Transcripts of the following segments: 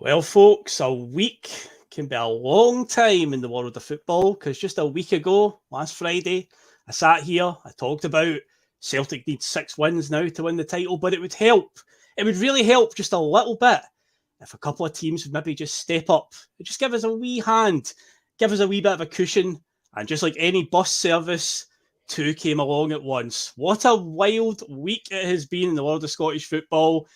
Well, folks, a week can be a long time in the world of football because just a week ago, last Friday, I sat here, I talked about Celtic needs 6 wins now to win the title, but it would help. It would really help just a little bit if a couple of teams would maybe just step up, just give us a wee hand, give us a wee bit of a cushion, and just like any bus service, 2 came along at once. What a wild week it has been in the world of Scottish football.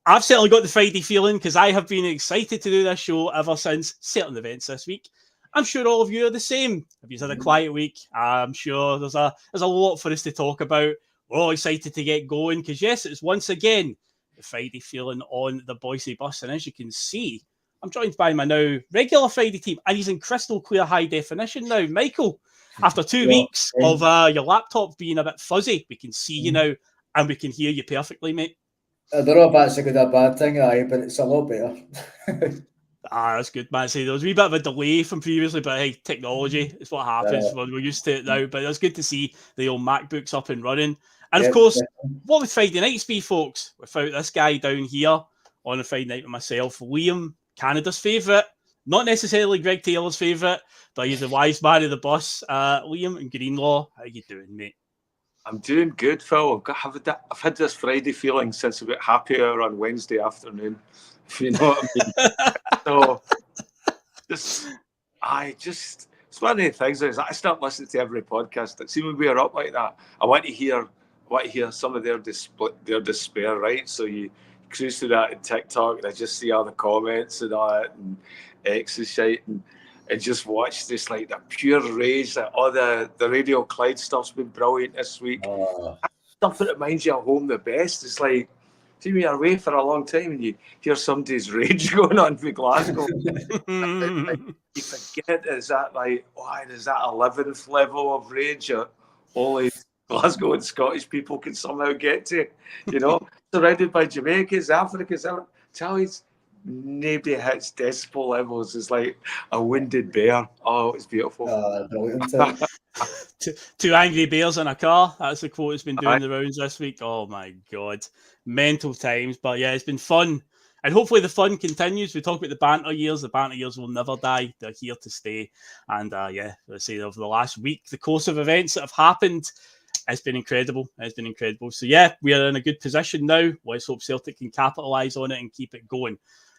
I've certainly got the Friday feeling because I have been excited to do this show ever since certain events this week. I'm sure all of you are the same. If you've had a quiet week, I'm sure there's a lot for us to talk about. We're all excited to get going because, yes, it's once again the Friday feeling on the Boise bus. And as you can see, I'm joined by my now regular Friday team, and he's in crystal clear high definition now. Michael, after 2 weeks of your laptop being a bit fuzzy, we can see you now and we can hear you perfectly, mate. I don't know if that's a good or bad thing, but it's a lot better. That's good, man. See, there was a wee bit of a delay from previously, but hey, technology is what happens. We're used to it now, but it's good to see the old MacBooks up and running. And of course, what would Friday nights be, folks, without this guy down here on a Friday night with myself, Liam, Canada's favourite, not necessarily Greg Taylor's favourite, but he's the wise man of the bus. Liam and Greenlaw, how you doing, mate? I'm doing good, Phil. I've had this Friday feeling since about happy hour on Wednesday afternoon, if you know what I mean. So, it's one of the things is I start listening to every podcast. It seems when we are up like that, I want to hear some of their despair, right? So you cruise through that in TikTok, and I just see all the comments and all that, and X is shite, and just watch this like the pure rage that all the Radio Clyde stuff's been brilliant this week. Stuff that reminds you at home the best. It's like, see me away for a long time and you hear somebody's rage going on for Glasgow. You forget, is that 11th level of rage that only Glasgow and Scottish people can somehow get to, you know? Surrounded by Jamaicans, Africans, Italians. Nobody hits decibel levels. It's like a wounded bear. Oh, it's beautiful. Two angry bears in a car. That's the quote that's been doing the rounds this week. Oh my God. Mental times. But yeah, it's been fun. And hopefully the fun continues. We talk about the banter years. The banter years will never die. They're here to stay. And let's say over the last week, the course of events that have happened, it's been incredible. So yeah, we are in a good position now. Let's hope Celtic can capitalise on it and keep it going.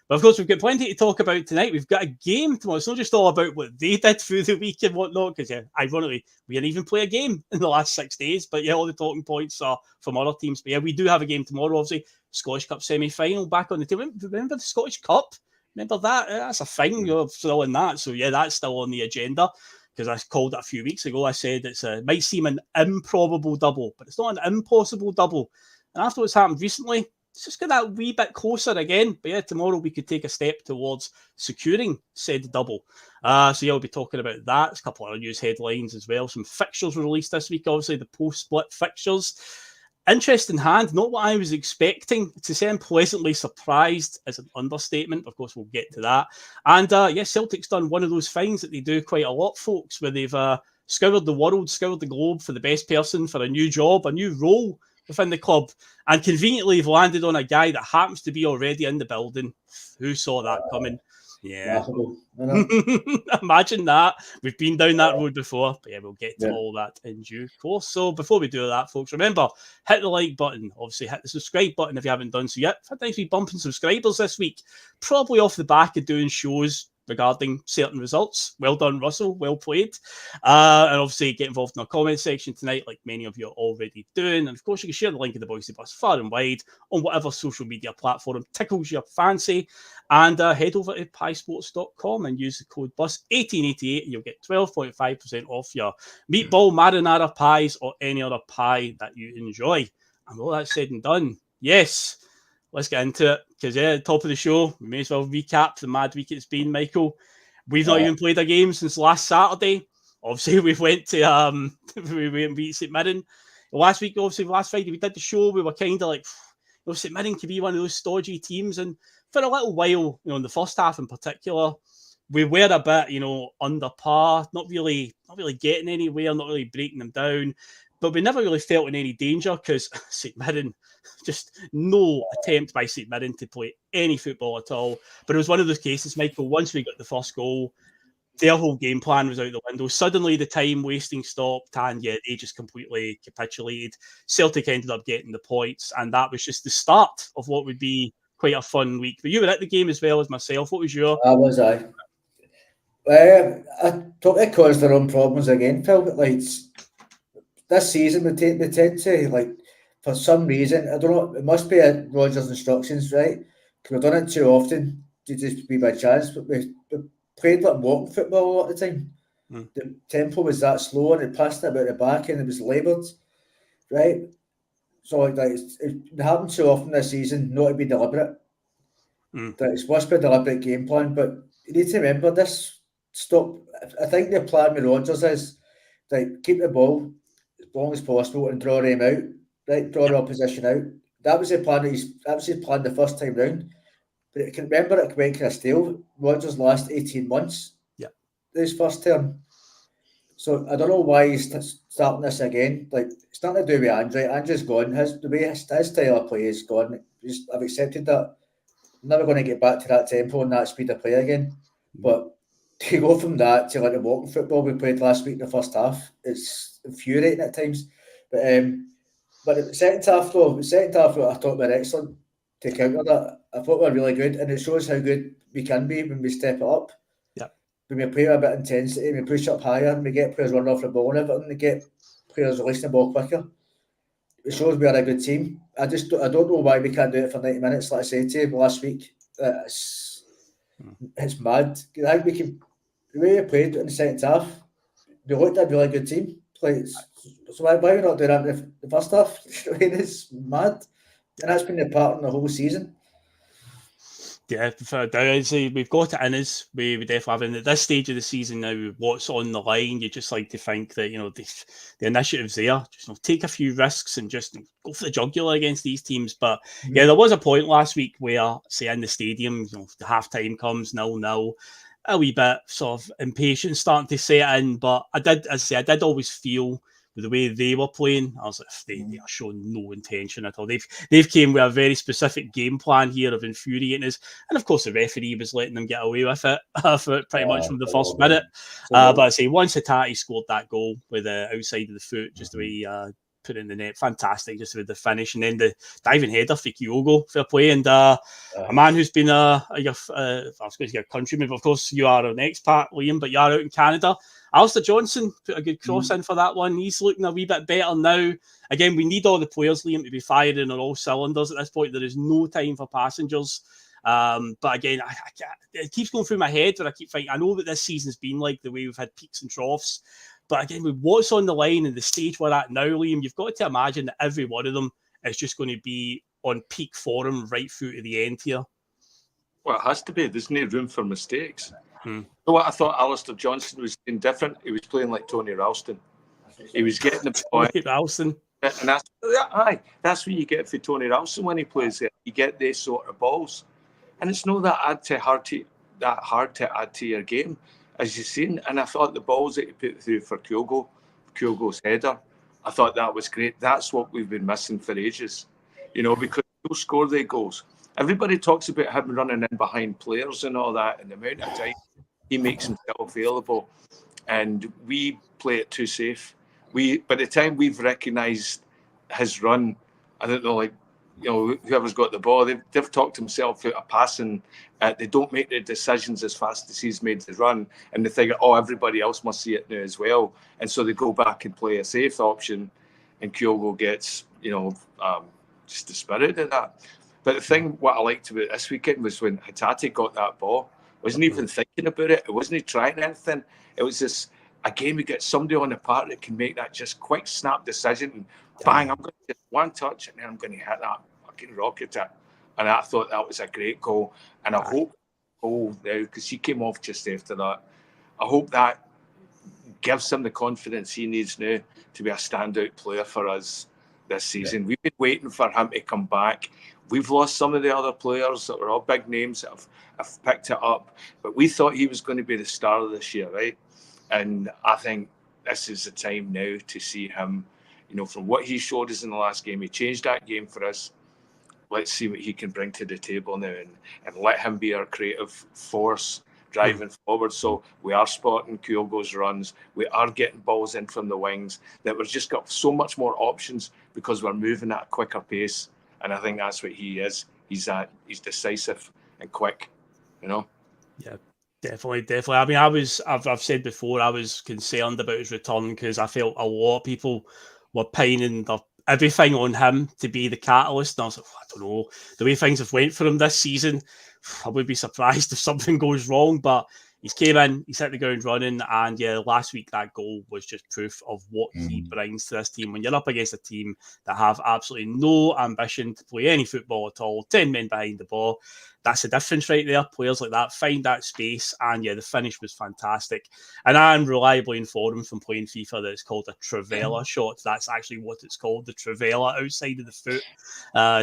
But of course, we've got plenty to talk about tonight. We've got a game tomorrow. It's not just all about what they did through the week and whatnot, because ironically, we didn't even play a game in the last 6 days. But yeah, all the talking points are from other teams. But yeah, we do have a game tomorrow, obviously. Scottish Cup semi-final back on the team. Remember the Scottish Cup? Remember that? That's a thing. You're still in that. So yeah, that's still on the agenda. Because I called it a few weeks ago. I said it might seem an improbable double, but it's not an impossible double. And after what's happened recently, it's just got that wee bit closer again. But yeah, tomorrow we could take a step towards securing said double. So yeah, we'll be talking about that. There's a couple of other news headlines as well. Some fixtures were released this week, obviously, the post-split fixtures. Interest in hand, not what I was expecting. To say I'm pleasantly surprised is an understatement. Of course, we'll get to that. And yes, Celtic's done one of those things that they do quite a lot, folks, where they've scoured the world, scoured the globe for the best person for a new job, a new role within the club. And conveniently, they've landed on a guy that happens to be already in the building. Who saw that coming? Yeah. Imagine that. We've been down that road before, but yeah, we'll get to all that in due course. So before we do that, folks, remember, hit the like button. Obviously, hit the subscribe button if you haven't done so yet. I've had a nice wee bump in subscribers this week, probably off the back of doing shows regarding certain results. Well done, Russell. Well played. And obviously, get involved in our comment section tonight, like many of you are already doing. And of course, you can share the link of the Boise Bus far and wide on whatever social media platform tickles your fancy. And head over to piesports.com and use the code BUS1888 and you'll get 12.5% off your meatball marinara pies or any other pie that you enjoy. And all that said and done, yes, let's get into it. Because, yeah, top of the show, we may as well recap the mad week it's been, Michael. We've not even played a game since last Saturday. Obviously, we went to we went and beat St Mirren. Last week, obviously, last Friday, we did the show. We were kind of like, St Mirren could be one of those stodgy teams. And for a little while, in the first half in particular, we were a bit, under par, not really getting anywhere, not really breaking them down. but we never really felt in any danger because St Mirren, just no attempt by St Mirren to play any football at all. But it was one of those cases, Michael, once we got the first goal, their whole game plan was out the window. Suddenly the time wasting stopped, and yeah, they just completely capitulated. Celtic ended up getting the points, and that was just the start of what would be quite a fun week. But you were at the game as well as myself. What was your... I totally caused their own problems again, Phil. But like this season, we tend to, like, for some reason, I don't know, it must be Rodgers' instructions, right? Because we've done it too often to just be by chance. But we played like walking football a lot of the time. The tempo was that slow, and it passed it about the back, and it was laboured, right? So like that, it happened so often this season, not to be deliberate. That it's must be a deliberate game plan, but you need to remember this. Stop. I think the plan with Rodgers is like keep the ball as long as possible and draw them out. Right, draw the opposition out. That was the plan. That was his plan the first time round. But I can remember it went kind of stale. Rodgers' last 18 months. Yeah. His first term. So I don't know why he's starting this again. Like it's nothing to do with Andre. Andre's gone. His style of play is gone. I've accepted that. I'm never going to get back to that tempo and that speed of play again. But to go from that to like the walking football we played last week in the first half, it's infuriating at times. But the second half though, I thought we were excellent to counter that. I thought we were really good, and it shows how good we can be when we step it up. Yeah. When we play with a bit of intensity, we push up higher, and we get players running off the ball and everything, we get players releasing the ball quicker. It shows we are a good team. I don't know why we can't do it for 90 minutes, like I said to you last week. It's mad. I think we can. The way we played in the second half, we looked at a really good team. So why are we not doing that in the first half? I mean, it's mad. And that's been the pattern the whole season. Yeah, we've got it in us. We definitely have. And at this stage of the season now, what's on the line, you just like to think that, the initiative's there. Just take a few risks and just go for the jugular against these teams. But yeah, there was a point last week where, say, in the stadium, the half time comes 0-0. A wee bit sort of impatience starting to set in. But I did always feel with the way they were playing, I was like, they are showing no intention at all. They've came with a very specific game plan here of infuriating us, and of course the referee was letting them get away with it for pretty much from the first minute. But I say once Hatate scored that goal with the outside of the foot, just the way he put it in the net, fantastic, just with the finish, and then the diving header for Kyogo, fair play, and a man who's been I was going to say a countryman, but of course you are an expat, Liam, but you are out in Canada. Alistair Johnson put a good cross in for that one. He's looking a wee bit better now. Again, we need all the players, Liam, to be firing on all cylinders at this point. There is no time for passengers. But again, it keeps going through my head where I keep thinking, I know that this season's been like the way we've had peaks and troughs. But again, with what's on the line and the stage we're at now, Liam, you've got to imagine that every one of them is just going to be on peak form right through to the end here. Well, it has to be. There's no room for mistakes. So what I thought Alistair Johnson was doing different. He was playing like Tony Ralston. He was getting the point. Ralston. And that's what you get for Tony Ralston when he plays there. You get these sort of balls. And it's not that hard to add to your game, as you've seen. And I thought the balls that he put through for Kyogo's header, I thought that was great. That's what we've been missing for ages, because he'll score the goals. Everybody talks about him running in behind players and all that, and the amount of time he makes himself available. And we play it too safe. By the time we've recognised his run, I don't know, whoever's got the ball, they've talked himself out of passing. They don't make the decisions as fast as he's made the run, and they think, everybody else must see it now as well. And so they go back and play a safe option, and Kyogo gets, just the spirit of that. But the thing, what I liked about this weekend was when Hatate got that ball, wasn't even thinking about it. It wasn't trying anything. It was just, again, we get somebody on the park that can make that just quick snap decision and bang, I'm going to get one touch and then I'm going to hit that fucking rocket it. And I thought that was a great goal. And I hope, now, because he came off just after that, I hope that gives him the confidence he needs now to be a standout player for us this season. We've been waiting for him to come back. We've lost some of the other players that were all big names that have picked it up, but we thought he was going to be the star of this year, right? And I think this is the time now to see him from what he showed us in the last game, he changed that game for us. Let's see what he can bring to the table now, and let him be our creative force driving forward. So we are spotting Kyogo's runs. We are getting balls in from the wings. That we've just got so much more options because we're moving at a quicker pace. And I think that's what he is. He's decisive and quick, Yeah, definitely. I mean, I've said before, I was concerned about his return because I felt a lot of people were pining everything on him to be the catalyst. And I was like, I don't know, the way things have went for him this season, I would be surprised if something goes wrong. But he's came in, he's hit the ground running, and yeah, last week that goal was just proof of what he brings to this team. When you're up against a team that have absolutely no ambition to play any football at all, 10 men behind the ball, that's the difference right there. Players like that find that space, and yeah, the finish was fantastic. And I'm reliably informed from playing FIFA that it's called a Trivela shot. That's actually what it's called, the Trivela outside of the foot.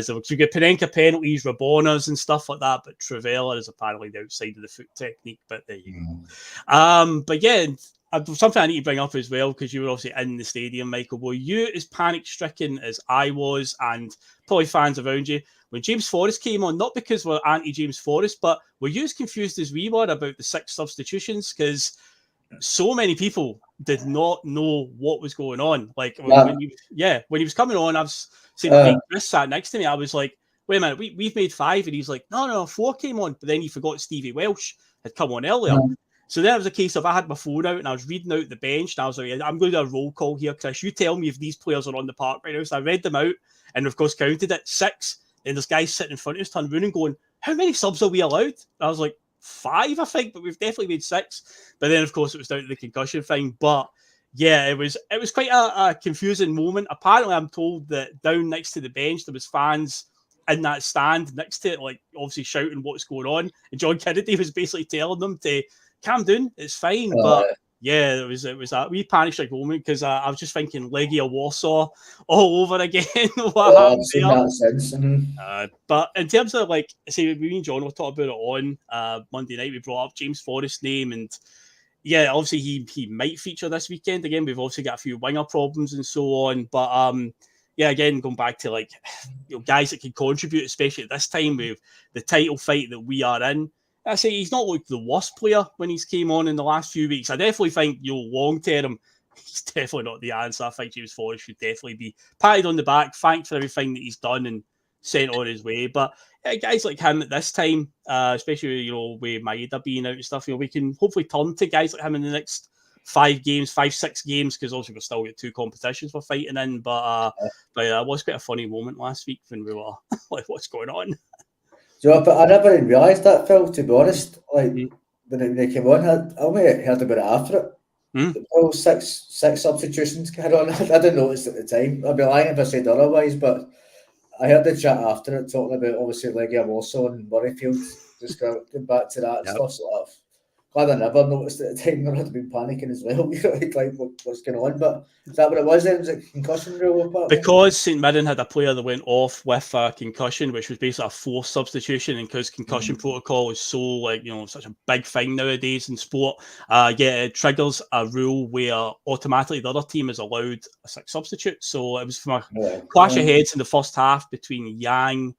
So you get Panenka penalties, Rabonas and stuff like that, but Trivela is apparently the outside of the foot technique. But there you go. But yeah, something I need to bring up as well, because you were obviously in the stadium, Michael. Were you as panic-stricken as I was, and probably fans around you, when James Forrest came on? Not because we're anti-James Forrest, but were you as confused as we were about the 6 substitutions? Because so many people did not know what was going on. Like, when he was coming on, I was saying, Chris sat next to me, I was like, wait a minute, we've made 5, and he's like, no, 4 came on, but then he forgot Stevie Welsh had come on earlier. So then it was a case of I had my phone out and I was reading out the bench, and I was like, I'm going to do a roll call here, Chris. You tell me if these players are on the park right now. So I read them out and, of course, counted it 6. And this guy sitting in front of us turned around and going, how many subs are we allowed? And I was like, 5, I think, but we've definitely made 6. But then, of course, it was down to the concussion thing. But yeah, it was quite a confusing moment. Apparently, I'm told that down next to the bench, there was fans in that stand next to it, like obviously shouting what's going on. And John Kennedy was basically telling them to calm down, it's fine. But yeah, it was a wee panic moment because I was just thinking Legia Warsaw all over again. I've seen that since. But in terms of, like, say, me and John were talking about it on Monday night, we brought up James Forrest's name, and yeah, obviously he might feature this weekend again. We've obviously got a few winger problems and so on, but yeah, again, going back to, like, guys that can contribute, especially at this time with the title fight that we are in. I say he's not like the worst player when he's came on in the last few weeks. I definitely think, long term, he's definitely not the answer. I think James Forrest should definitely be patted on the back, thanked for everything that he's done and sent on his way. But guys like him at this time, especially, with Maeda being out and stuff, we can hopefully turn to guys like him in the next 6 games, because obviously we've still got 2 competitions we're fighting in. But it was quite a funny moment last week when we were like, what's going on? But I never even realised that, Phil, to be honest. Like, when they came on, I only heard about it after it. Well, 6 substitutions came on. I didn't notice at the time. I'd be lying if I said otherwise, but I heard the chat after it talking about, obviously, Legia Warsaw and Murrayfield. Just going back to that stuff. So glad I never noticed at the time. I had been panicking as well. Like what's going on? But is that what it was then? Was it concussion rule? Because St Mirren had a player that went off with a concussion, which was basically a forced substitution, and because concussion protocol is so, such a big thing nowadays in sport, it triggers a rule where automatically the other team is allowed a 6 substitute. So it was from a clash of heads in the first half between Yang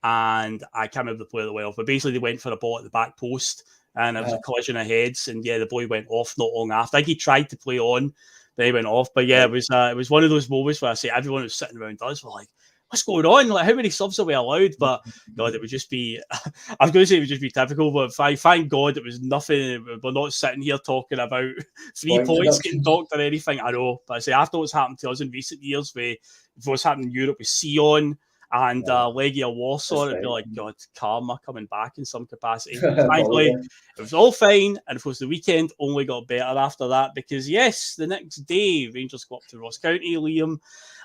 and I can't remember the player that went off, but basically they went for a ball at the back post. And it was a collision of heads, and yeah, the boy went off not long after. I think he tried to play on, but he went off. But yeah, it was one of those moments where I say everyone who's sitting around us were like, "What's going on? Like, how many subs are we allowed?" But God, it would just be. I was going to say it would just be typical, but thank God it was nothing. We're not sitting here talking about 3 points getting docked or anything. I know, but I say after what's happened to us in recent years, with what's happened in Europe with Sion and Legia Warsaw, it'd be like, God, karma coming back in some capacity. Thankfully, it was all fine, and of course the weekend only got better after that, because yes, the next day Rangers go up to Ross County, Liam,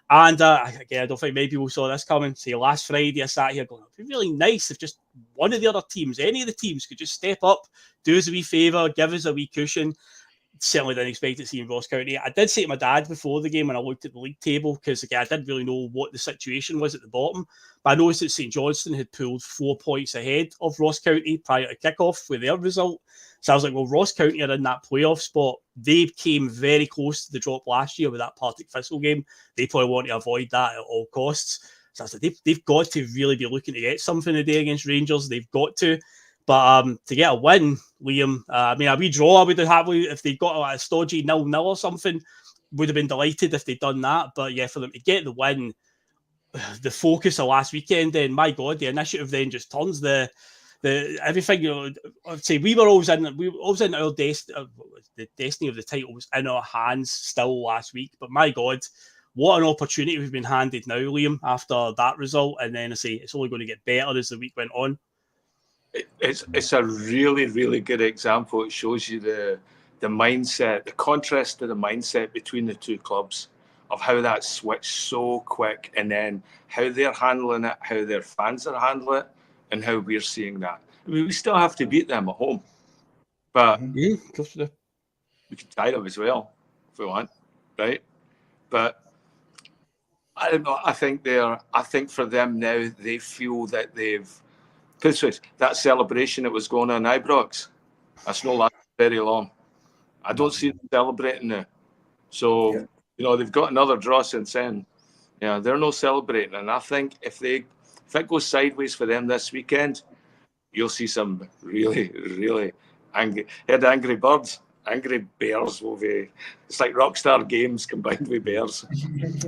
and again, I don't think many people saw this coming. Say last Friday I sat here going, it'd be really nice if just one of the other teams, any of the teams, could just step up, do us a wee favour, give us a wee cushion. certainly didn't expect to see in Ross County. I did say to my dad before the game when I looked at the league table, because again, I didn't really know what the situation was at the bottom, but I noticed that St Johnstone had pulled 4 points ahead of Ross County prior to kickoff with their result. So I was like, well, Ross County are in that playoff spot. They came very close to the drop last year with that Partick Thistle game. They probably want to avoid that at all costs. So I was like, they've got to really be looking to get something today against Rangers. They've got to. But to get a win, Liam, I mean, a wee draw, I would have happily, if they got a stodgy 0-0 or something, would have been delighted if they'd done that. But yeah, for them to get the win, the focus of last weekend, then my God, the initiative then just turns the everything. You know, I'd say we were always in our the destiny of the title was in our hands still last week. But my God, what an opportunity we've been handed now, Liam, after that result. And then I say it's only going to get better as the week went on. It's a really, really good example. It shows you the mindset, the contrast to the mindset between the two clubs, of how that switched so quick, and then how they're handling it, how their fans are handling it, and how we're seeing that. I mean, we still have to beat them at home, but we can tie them as well if we want, right? But I don't know. I think for them now, they feel that they've. That celebration that was going on in Ibrox, that's not lasted very long. I don't see them celebrating now. So, they've got another draw since then. Yeah, they're not celebrating. And I think if it goes sideways for them this weekend, you'll see some really, really angry birds. Angry bears will be. It's like Rockstar Games combined with bears.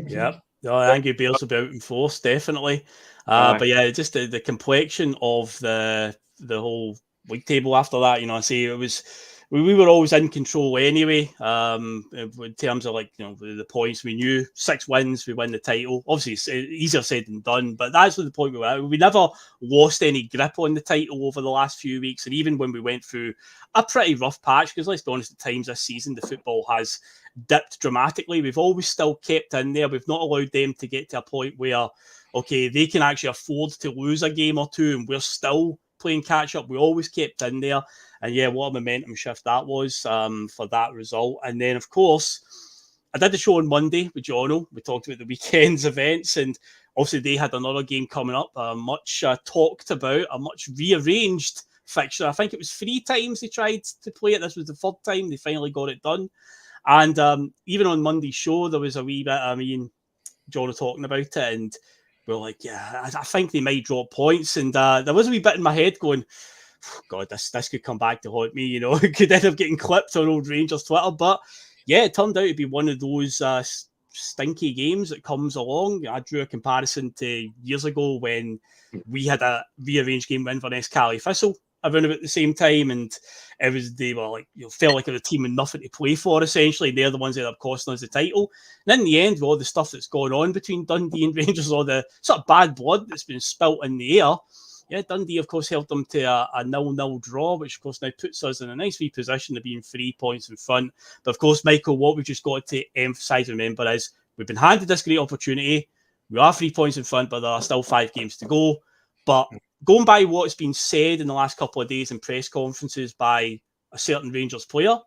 Yep. No, angry bears will be out in force, definitely. But yeah, just the complexion of the whole league table after that, I say it was we were always in control anyway. In terms of the points, we knew 6 wins, we win the title. Obviously, it's easier said than done, but that's the point we were at. We never lost any grip on the title over the last few weeks, and even when we went through a pretty rough patch, because let's be honest, at times this season the football has dipped dramatically. We've always still kept in there. We've not allowed them to get to a point where, okay, they can actually afford to lose a game or two, and we're still playing catch up. We always kept in there. And yeah, what a momentum shift that was for that result. And then, of course, I did the show on Monday with Jono. We talked about the weekend's events, and obviously they had another game coming up, much talked about, a much rearranged fixture. I think it was 3 times they tried to play it. This was the 3rd time they finally got it done. And even on Monday's show, there was a wee bit, Jono talking about it, and we were like, yeah, I think they might drop points. And there was a wee bit in my head going, God, this could come back to haunt me, It could end up getting clipped on old Rangers Twitter. But yeah, it turned out to be one of those stinky games that comes along. I drew a comparison to years ago when we had a rearranged game win for Cali Thistle around about the same time, and they were like, felt like it was a team with nothing to play for, essentially. They're the ones that ended up costing us the title. And in the end, with all the stuff that's going on between Dundee and Rangers, all the sort of bad blood that's been spilt in the air, yeah, Dundee, of course, held them to a 0-0 draw, which, of course, now puts us in a nice wee position of being 3 points in front. But, of course, Michael, what we've just got to emphasise and remember is we've been handed this great opportunity. We are 3 points in front, but there are still 5 games to go. But going by what's been said in the last couple of days in press conferences by a certain Rangers player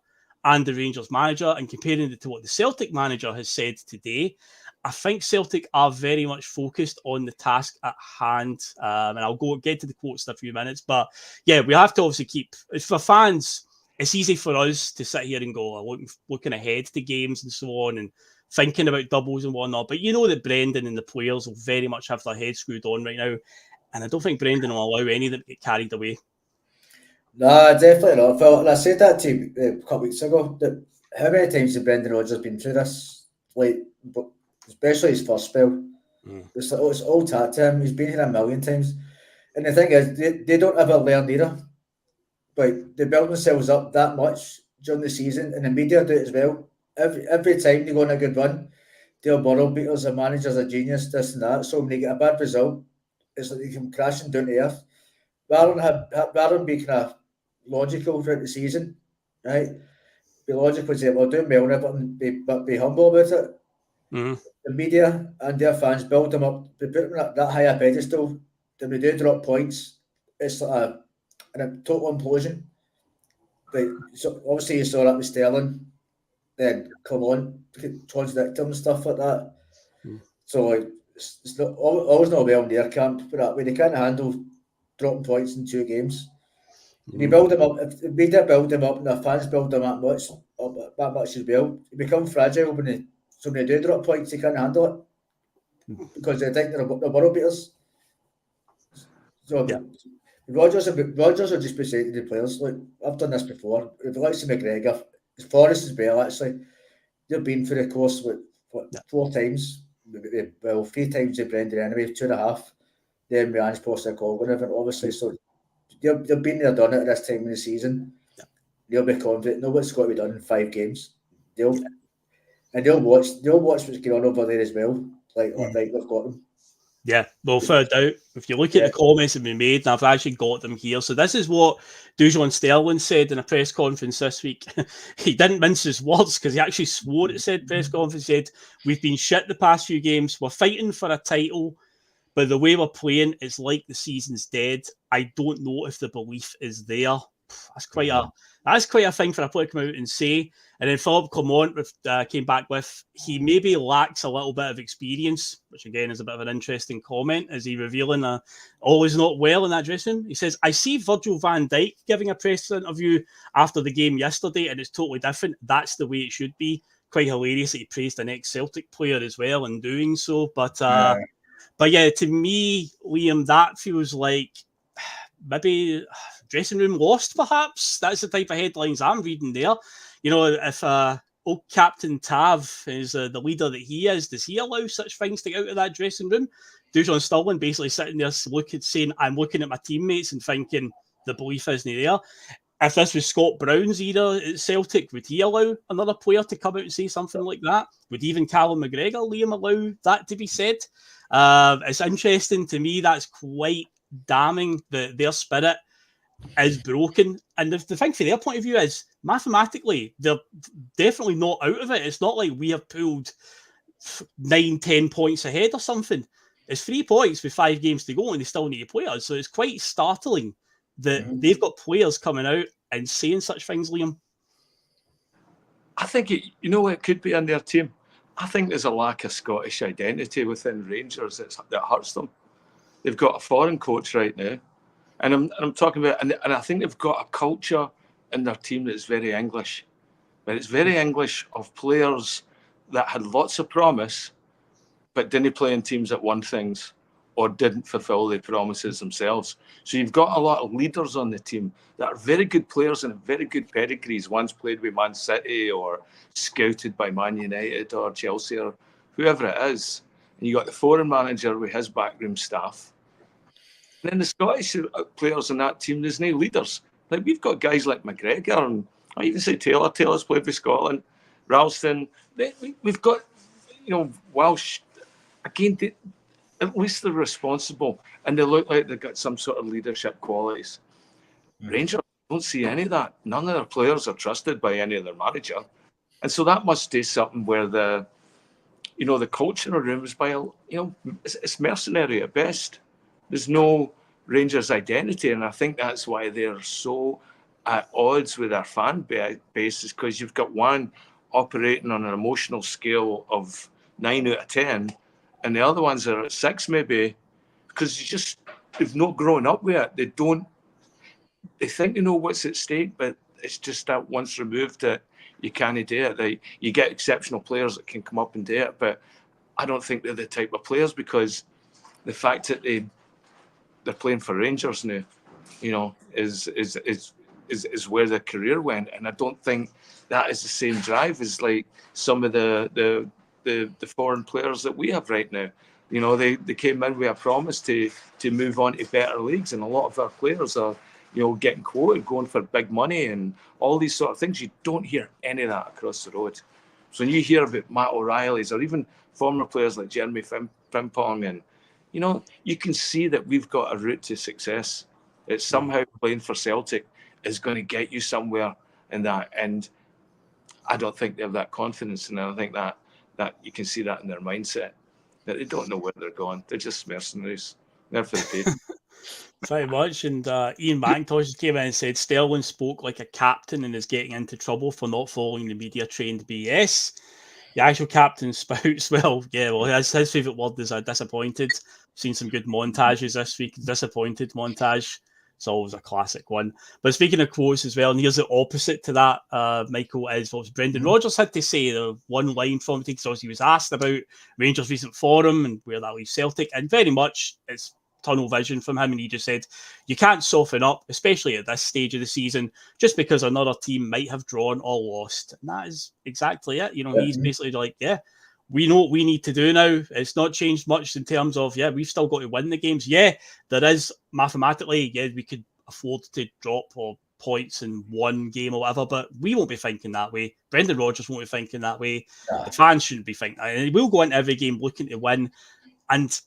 and the Rangers manager, and comparing it to what the Celtic manager has said today, I think Celtic are very much focused on the task at hand. And I'll get to the quotes in a few minutes. But yeah, we have to obviously keep, for fans, it's easy for us to sit here and go, looking ahead to games and so on, and thinking about doubles and whatnot. But that Brendan and the players will very much have their heads screwed on right now. And I don't think Brendan will allow any of them to get carried away. No, definitely not. Phil, and I said that to you a couple of weeks ago, that how many times has Brendan Rodgers been through this? Especially his first spell. It's all taught to him. He's been here a million times. And the thing is, they don't ever learn either. But they build themselves up that much during the season, and the media do it as well. Every time they go on a good run, they'll borrow beaters, the manager's a genius, this and that. So when they get a bad result, it's like they come crashing down to earth. Rather than be kind of logical throughout the season, right? Be logical and say, well, doing well and everything, but be humble about it. Mm-hmm. The media and their fans build them up, they put them at that high a pedestal. Then we do drop points, it's like a total implosion. So obviously you saw that with Sterling, then come on, contradict him and stuff like that. So like, it's not always not well in their camp, but that way they can't handle dropping points in 2 games. If you build them up, if we did build them up, and the fans build them that much as well, they become fragile when they do drop points, they can't handle it because they think they're world beaters. So Rodgers will just be saying to the players, look, I've done this before. If it likes McGregor, Forrest as well, actually, they've been for the course 4 times. Well, 3 times with Brendan anyway, 2.5. Then with Ange Postecoglou, obviously. So they've been there, done it at this time of the season. They'll be confident. Know what's got to be done in 5 games. They'll watch what's going on over there as well. Like they've got them. Yeah, well, without a doubt. If you look at the comments that have been made, and I've actually got them here. So this is what Dujon Sterling said in a press conference this week. He didn't mince his words because he actually swore it said press conference. He said, we've been shit the past few games. We're fighting for a title, but the way we're playing, it's like the season's dead. I don't know if the belief is there. That's quite a thing for a player to come out and say. And then Philip Clement came back with, he maybe lacks a little bit of experience, which again is a bit of an interesting comment. Is he revealing all is not well in that dressing room? He says, I see Virgil van Dijk giving a press interview after the game yesterday, and it's totally different. That's the way it should be. Quite hilarious that he praised an ex-Celtic player as well in doing so. But yeah, to me, Liam, that feels like maybe dressing room lost, perhaps. That's the type of headlines I'm reading there. You know, if old Captain Tav is the leader that he is, does he allow such things to get out of that dressing room? Dujon Sterling basically sitting there saying, I'm looking at my teammates and thinking the belief isn't there. If this was Scott Brown's era at Celtic, would he allow another player to come out and say something like that? Would even Callum McGregor, Liam, allow that to be said? It's interesting to me. That's quite damning that their spirit is broken. And the thing from their point of view is, mathematically, they're definitely not out of it. It's not like we have pulled 9-10 points ahead or something. It's 3 points with 5 games to go and they still need to play us. So it's quite startling that they've got players coming out and saying such things, Liam. I think it could be in their team. I think there's a lack of Scottish identity within Rangers that hurts them. They've got a foreign coach right now, and I'm talking about, and I think they've got a culture in their team that's very English. But it's very English of players that had lots of promise, but didn't play in teams that won things or didn't fulfill their promises themselves. So you've got a lot of leaders on the team that are very good players and very good pedigrees. One's played with Man City or scouted by Man United or Chelsea or whoever it is. And you got the foreign manager with his backroom staff. And then the Scottish players in that team, there's no leaders. Like we've got guys like McGregor and I even say Taylor. Taylor's played for Scotland. Ralston. We've got, Welsh. Again, at least they're responsible and they look like they've got some sort of leadership qualities. Rangers don't see any of that. None of their players are trusted by any of their manager. And so that must do something where the culture around is it's mercenary at best. There's no Rangers identity. And I think that's why they're so at odds with their fan base, is because you've got one operating on an emotional scale of 9 out of 10, and the other ones are at 6 maybe, because they've not grown up with it. They think they know what's at stake, but it's just that once removed that you can't do it. You get exceptional players that can come up and do it, but I don't think they're the type of players, because the fact that they're playing for Rangers now, is where their career went, and I don't think that is the same drive as like some of the foreign players that we have right now. They came in with a promise to move on to better leagues, and a lot of our players are getting quoted, going for big money and all these sort of things. You don't hear any of that across the road. So when you hear about Matt O'Reilly's or even former players like Jeremy Frimpong, and you can see that we've got a route to success. It's somehow playing for Celtic is going to get you somewhere in that, and I don't think they have that confidence, and I think that you can see that in their mindset, that they don't know where they're going. They're just mercenaries. They're for the pay. Pretty much. And Ian McIntosh came in and said Sterling spoke like a captain and is getting into trouble for not following the media trained BS. The actual captain spouts, well, his favourite word is disappointed. Seen some good montages this week. Disappointed montage. It's always a classic one. But speaking of quotes as well, and here's the opposite to that, Michael, is what Brendan Rodgers had to say. The one line from it, because he was asked about Rangers' recent form and where that leaves Celtic, and very much it's tunnel vision from him, and he just said you can't soften up, especially at this stage of the season, just because another team might have drawn or lost. And that is exactly it. He's basically like, we know what we need to do now. It's not changed much in terms of, we've still got to win the games. There is mathematically, we could afford to drop or points in one game or whatever, but we won't be thinking that way. Brendan Rodgers won't be thinking that way. The fans shouldn't be thinking that. And we'll go into every game looking to win. And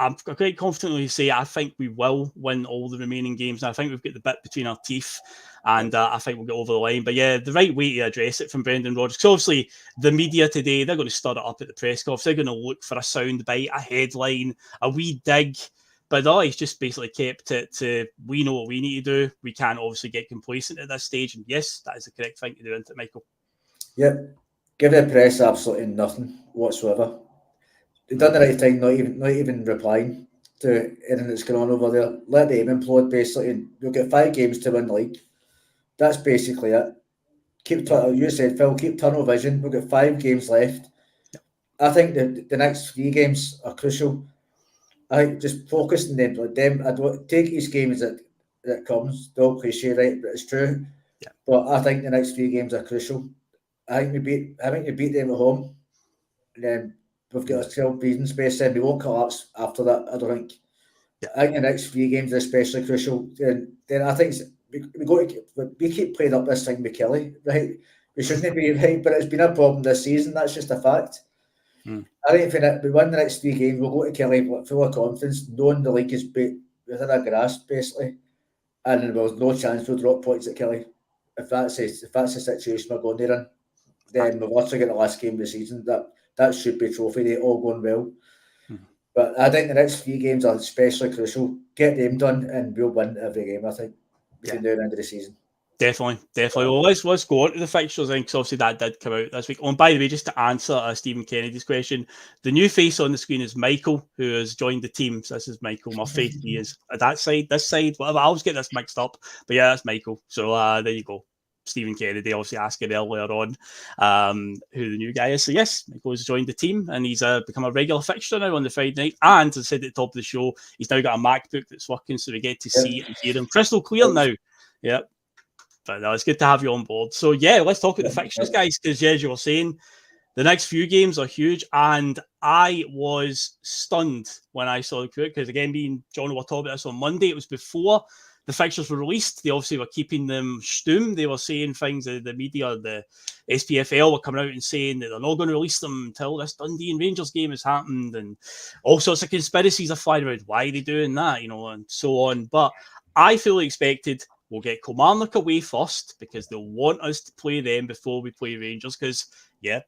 I'm quite confidently say I think we will win all the remaining games. And I think we've got the bit between our teeth, and I think we'll get over the line. But the right way to address it from Brendan Rodgers. Because obviously the media today, they're going to stir it up at the press conference. They're going to look for a soundbite, a headline, a wee dig. But no, he's just basically kept it to, we know what we need to do. We can't obviously get complacent at this stage. And yes, that is the correct thing to do, isn't it, Michael? Yep. Give the press absolutely nothing whatsoever. They've done the right thing, not even replying to anything that's going on over there. Let the aim implode, basically, and you'll get 5 games to win the league. That's basically it. You said, Phil, keep tunnel vision. We've got 5 games left. I think the next 3 games are crucial. I think just focusing them. I don't take each game as it comes. The old cliche, right? But it's true. Yeah. But I think the next 3 games are crucial. I think we beat them at home, and then we've got a 12 breathing space in. We won't collapse after that, I don't think. Yeah. I think the next 3 games are especially crucial. Then I think we keep playing up this thing with Kelly, right? We shouldn't be, right? But it's been a problem this season. That's just a fact. I think if we win the next 3 games, we'll go to Kelly full of confidence, knowing the league is within our grasp, basically. And there's no chance we'll drop points at Kelly. If that's the situation we're going there in, then we've also got the last game of the season. That should be trophy day, all going well. But I think the next 3 games are especially crucial. Get them done, and we'll win every game, I think, between now and the end of the season. Definitely. Well, let's go on to the fixtures then, because obviously that did come out this week. Oh, and by the way, just to answer Stephen Kennedy's question, the new face on the screen is Michael, who has joined the team. So this is Michael Murphy. He is at that side, this side, whatever. I always get this mixed up. But that's Michael. So there you go. Stephen Kennedy obviously asking earlier on who the new guy is. So yes, Michael has joined the team, and he's become a regular fixture now on the Friday night. And as I said at the top of the show, he's now got a MacBook that's working, so we get to see and hear him crystal clear now. Yep. But no, it's good to have you on board. So let's talk about the fixtures, guys, because as you were saying, the next few games are huge, and I was stunned when I saw the quote, because again, me and John were talking about this on Monday. It was before the fixtures were released. They obviously were keeping them stum. They were saying things, the media, the SPFL were coming out and saying that they're not going to release them until this Dundee and Rangers game has happened, and all sorts of conspiracies are flying around. Why are they doing that? And so on. But I fully expected we'll get Kilmarnock away first, because they'll want us to play them before we play Rangers, because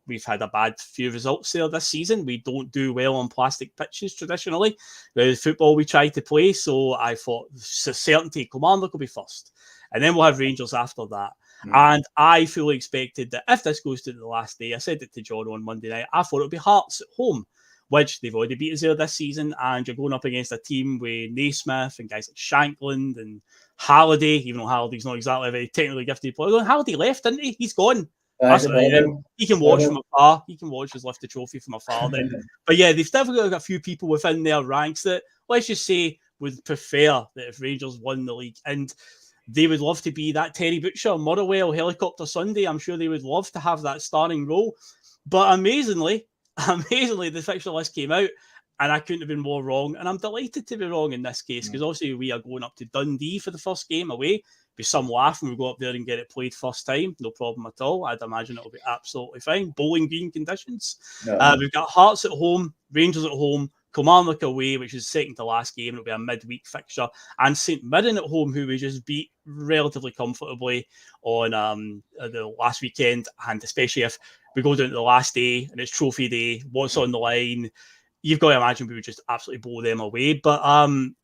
we've had a bad few results there this season. We don't do well on plastic pitches traditionally. The football we try to play, so I thought certainty Kilmarnock will be first, and then we'll have Rangers after that. And I fully expected that if this goes to the last day, I said it to John on Monday night, I thought it would be Hearts at home, which they've already beat us there this season, and you're going up against a team with Naismith and guys like Shankland and Halliday, even though Halliday's not exactly a very technically gifted player. Halliday left, didn't he? He's gone. He can watch from afar. He can watch us lift the trophy from afar then. But they've definitely got a few people within their ranks that, let's just say, would prefer that if Rangers won the league. And they would love to be that Terry Butcher, Motherwell, Helicopter Sunday. I'm sure they would love to have that starting role. But amazingly, the fixture list came out, and I couldn't have been more wrong. And I'm delighted to be wrong in this case, because obviously we are going up to Dundee for the first game away. Be some laugh when we go up there and get it played first time. No problem at all. I'd imagine it'll be absolutely fine. Bowling green conditions. We've got Hearts at home, Rangers at home, Kilmarnock away, which is second to last game. It'll be a midweek fixture. And St Mirren at home, who we just beat relatively comfortably on the last weekend. And especially if we go down to the last day and it's trophy day, what's on the line? you've got to imagine we would just absolutely blow them away. But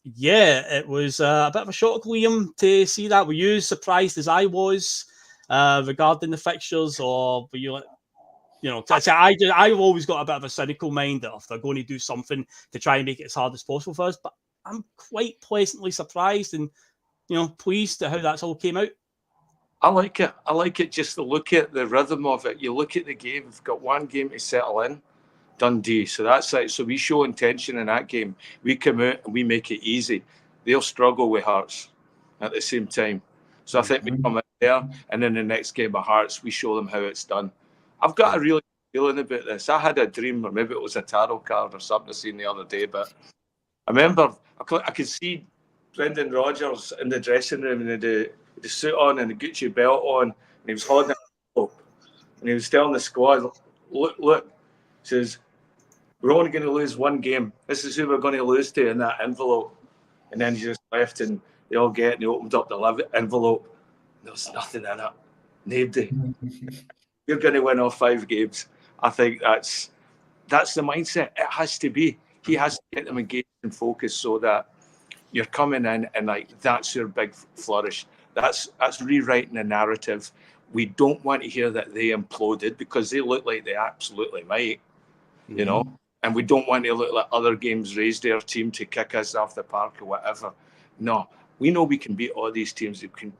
yeah, it was a bit of a shock, Liam, to see that. Were you surprised as I was regarding the fixtures, or were you like, you know, I've always got a bit of a cynical mind that if they're going to do something to try and make it as hard as possible for us, but I'm quite pleasantly surprised and, you know, pleased at how that's all came out. I like it. I like it just to look at the rhythm of it. You look at the game, we've got one game to settle in, Dundee. So that's it. So we show intention in that game. We come out and we make it easy. They'll struggle with Hearts at the same time. So I think we come in there, and in the next game of Hearts, we show them how it's done. I've got a really good feeling about this. I had a dream, or maybe it was a tarot card or something I seen the other day, but I remember I could see Brendan Rodgers in the dressing room and the suit on and the Gucci belt on, and he was holding an envelope, and he was telling the squad, look, says, we're only going to lose one game. This is who we're going to lose to in that envelope. And then he just left, and they all get, and they opened up the envelope. There was nothing in it. Nobody. You're going to win all 5 games. I think that's the mindset. It has to be. He has to get them engaged and focused so that you're coming in and like that's your big flourish. That's rewriting the narrative. We don't want to hear that they imploded because they look like they absolutely might, you know. And we don't want to look like other games raised their team to kick us off the park or whatever. No, we know we can beat all these teams. We can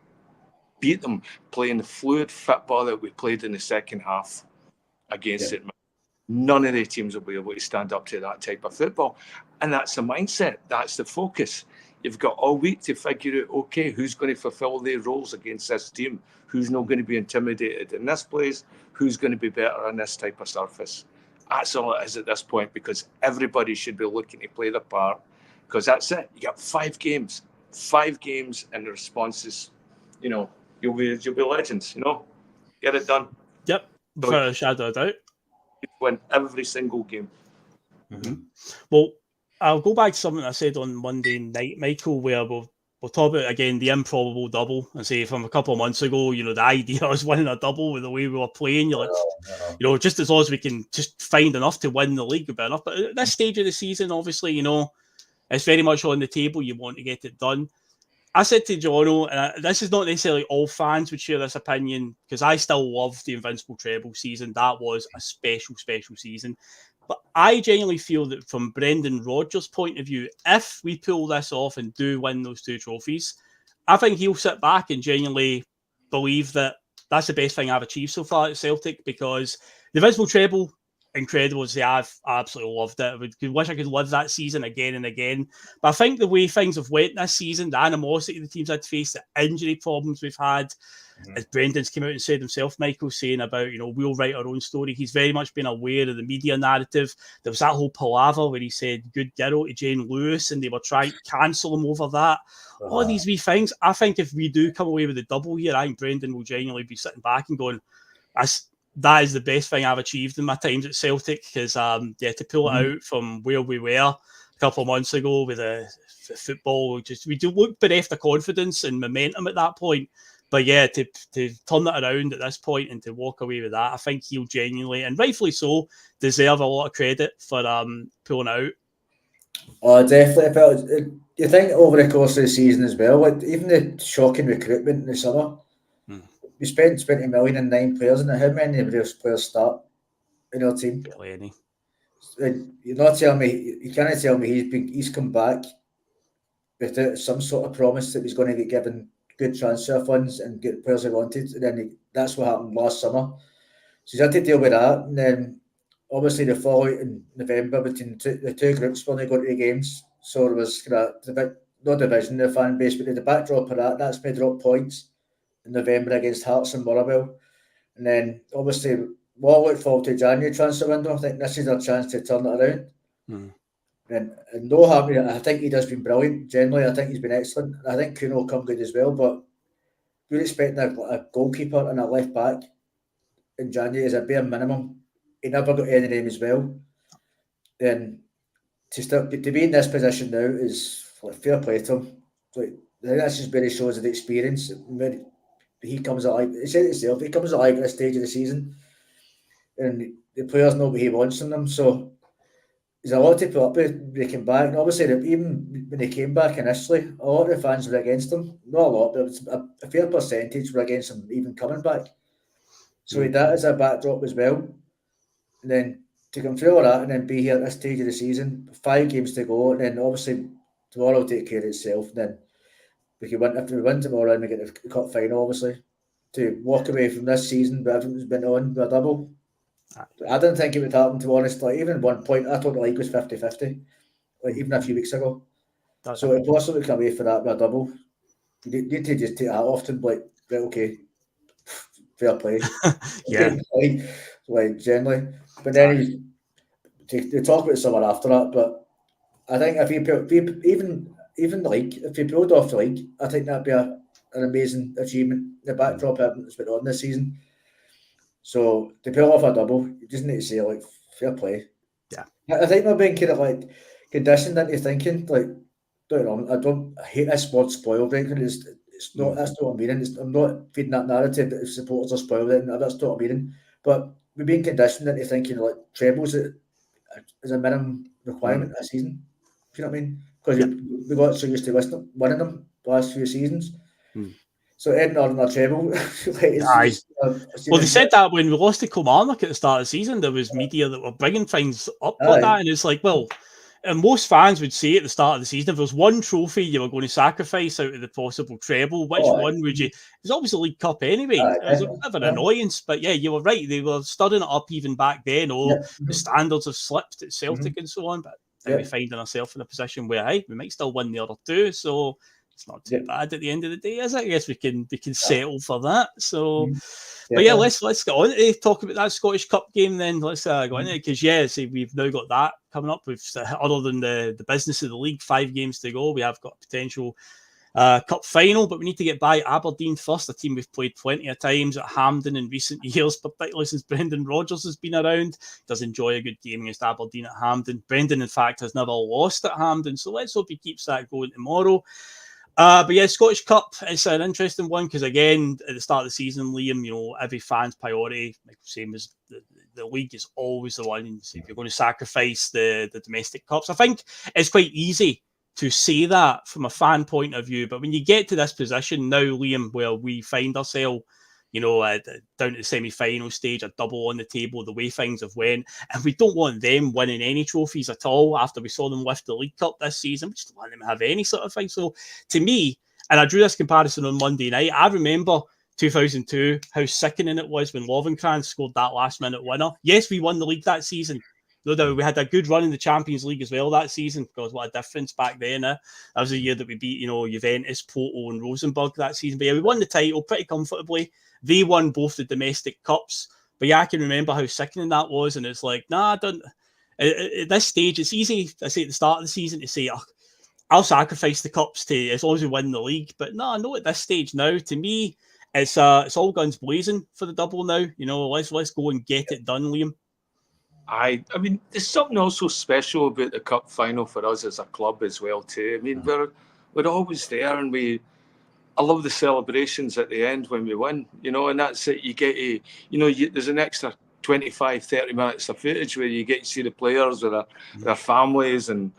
beat them playing the fluid football that we played in the second half against it. None of the teams will be able to stand up to that type of football. And that's the mindset. That's the focus. You've got all week to figure out, okay, who's going to fulfill their roles against this team? Who's not going to be intimidated in this place? Who's going to be better on this type of surface? That's all it is at this point, because everybody should be looking to play their part, because that's it. You got 5 games, and the responses, you know, you'll be legends, you know. Get it done. Yep, without a shadow of doubt. Win every single game. Well, I'll go back to something I said on Monday night, Michael, where we'll talk about, again, the improbable double. And say from a couple of months ago, you know, the idea was winning a double with the way we were playing. You're like, you know, just as long as we can just find enough to win the league, would be enough. But at this stage of the season, obviously, you know, it's very much on the table. You want to get it done. I said to Jono, and this is not necessarily all fans would share this opinion, because I still love the Invincible treble season. That was a special season. But I genuinely feel that from Brendan Rodgers' point of view, if we pull this off and do win those 2 trophies, I think he'll sit back and genuinely believe that that's the best thing I've achieved so far at Celtic, because the Invincible treble, incredible. I've absolutely loved it. I wish I could live that season again and again. But I think the way things have went this season, the animosity the teams had to face, the injury problems we've had, as Brendan's came out and said himself, Michael, saying about, you know, we'll write our own story. He's very much been aware of the media narrative. There was that whole palaver where he said good girl to Jane Lewis, and they were trying to cancel him over that. All these wee things. I think if we do come away with the double here, I think Brendan will genuinely be sitting back and going, that is the best thing I've achieved in my times at Celtic, because to pull it out from where we were a couple of months ago with the football, we do look bereft of confidence and momentum at that point. But yeah, to turn that around at this point and to walk away with that, I think he'll genuinely, and rightfully so, deserve a lot of credit for pulling out. Oh, definitely. You think over the course of the season as well, like even the shocking recruitment in the summer, we spent 20 million in 9 players, and how many of those players start in our team? Plenty. You're not telling me, you can't tell me he's come back without some sort of promise that he's going to get given good transfer funds and get players he wanted, and then that's what happened last summer. So he's had to deal with that, and then obviously the fallout in November between the two groups when they go to the games. So there was no division in the fan base, but the backdrop of that's made drop points in November against Hearts and Motherwell. And then obviously we'll look forward to January transfer window. I think this is our chance to turn it around. And no harm, I think he has been brilliant. Generally, I think he's been excellent. I think Kuno will come good as well, but we're expecting a goalkeeper and a left back in January as a bare minimum. He never got any name as well. And to be in this position now is fair play to him. Like, I think that's just where he shows the experience. When he comes alive, he said it himself, he comes alive at this stage of the season, and the players know what he wants from them. So there's a lot to put up with when he came back. And obviously, even when he came back initially, a lot of the fans were against him. Not a lot, but it was a fair percentage were against him even coming back. So he had that as a backdrop as well. And then to come through all that and then be here at this stage of the season, 5 games to go, and then obviously tomorrow will take care of itself. And then we can win. If we win tomorrow and we get the cup final, obviously, to walk away from this season, but everything's been on with a double. I didn't think it would happen, to be honest. Like, even at one point, I thought the league was 50-50, like even a few weeks ago. So it possibly come away for that with a double. You need to just take that off and like, right, okay, fair play. Yeah. like generally. But then they talk about summer after that, but I think if you even the league, if you pulled off the league, I think that'd be an amazing achievement. The backdrop has been on this season. So to pull off a double, you just need to say like fair play. Yeah. I think they're being kind of like conditioned into thinking like, I hate this word spoiled, right? It's not, that's not what I'm meaning. I'm not feeding that narrative that supporters are spoiled, and that's not what I'm meaning. But we're being conditioned into thinking like trebles is a minimum requirement a season. Do you know what I mean? Because we got so used to winning them the last few seasons. So ending on a treble. Well, they said that when we lost to Kilmarnock at the start of the season, there was media that were bringing things up like that, and it's like, well, and most fans would say at the start of the season, if there was one trophy you were going to sacrifice out of the possible treble, which one would you? It was always the League Cup anyway. It was a bit of an annoyance, but yeah, you were right. They were stirring it up even back then. The standards have slipped at Celtic and so on, but now we're finding ourselves in a position where, hey, we might still win the other 2, so it's not too bad at the end of the day, is it? I guess we can settle for that. So, but yeah, let's get on to talk about that Scottish Cup game then. Let's go into it because we've now got that coming up. We've other than the business of the league, 5 games to go. We have got a potential cup final, but we need to get by Aberdeen first. A team we've played plenty of times at Hampden in recent years, particularly since Brendan Rodgers has been around. Does enjoy a good game against Aberdeen at Hampden. Brendan, in fact, has never lost at Hampden, so let's hope he keeps that going tomorrow. But yeah, Scottish Cup is an interesting one because, again, at the start of the season, Liam, every fan's priority, like same as the league, is always the one. If you're going to sacrifice the domestic cups, I think it's quite easy to say that from a fan point of view. But when you get to this position now, Liam, where we find ourselves, down to the semi-final stage, a double on the table, the way things have went, and we don't want them winning any trophies at all after we saw them lift the League Cup this season. We just don't want them to have any sort of thing. So to me, and I drew this comparison on Monday night, I remember 2002, how sickening it was when Lovenkrands scored that last-minute winner. Yes, we won the league that season. No doubt we had a good run in the Champions League as well that season, because what a difference back then. That was the year that we beat, Juventus, Porto and Rosenborg that season. But yeah, we won the title pretty comfortably. They won both the domestic cups. But yeah, I can remember how sickening that was. And it's like, I don't... At this stage, it's easy, I say at the start of the season, to say, I'll sacrifice the cups to as long as we win the league. But no, at this stage now, to me, it's all guns blazing for the double now. Let's go and get it done, Liam. I mean, there's something also special about the cup final for us as a club as well too. I mean, we're always there, and I love the celebrations at the end when we win. And that's it. You get there's an extra 25, 30 minutes of footage where you get to see the players with their families and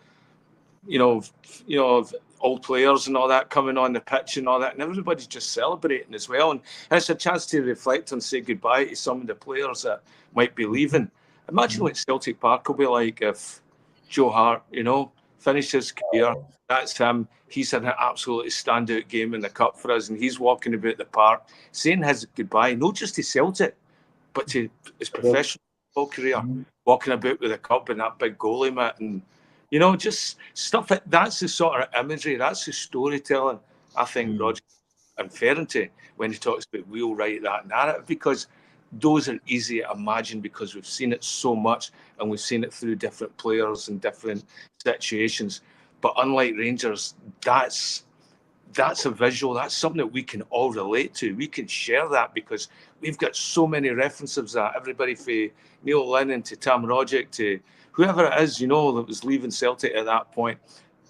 old players and all that coming on the pitch and all that, and everybody's just celebrating as well. And it's a chance to reflect and say goodbye to some of the players that might be leaving. Imagine what Celtic Park will be like if Joe Hart, finished his career. That's him. He's had an absolutely standout game in the cup for us, and he's walking about the park saying his goodbye, not just to Celtic, but to his professional career, walking about with a cup and that big goalie mitt, and just stuff. That's the sort of imagery, that's the storytelling I think Roger and Ferrante, when he talks about we'll write that narrative, because those are easy to imagine because we've seen it so much and we've seen it through different players and different situations. But unlike Rangers, that's a visual, that's something that we can all relate to. We can share that because we've got so many references that everybody from Neil Lennon to Tam Rogic to whoever it is, that was leaving Celtic at that point.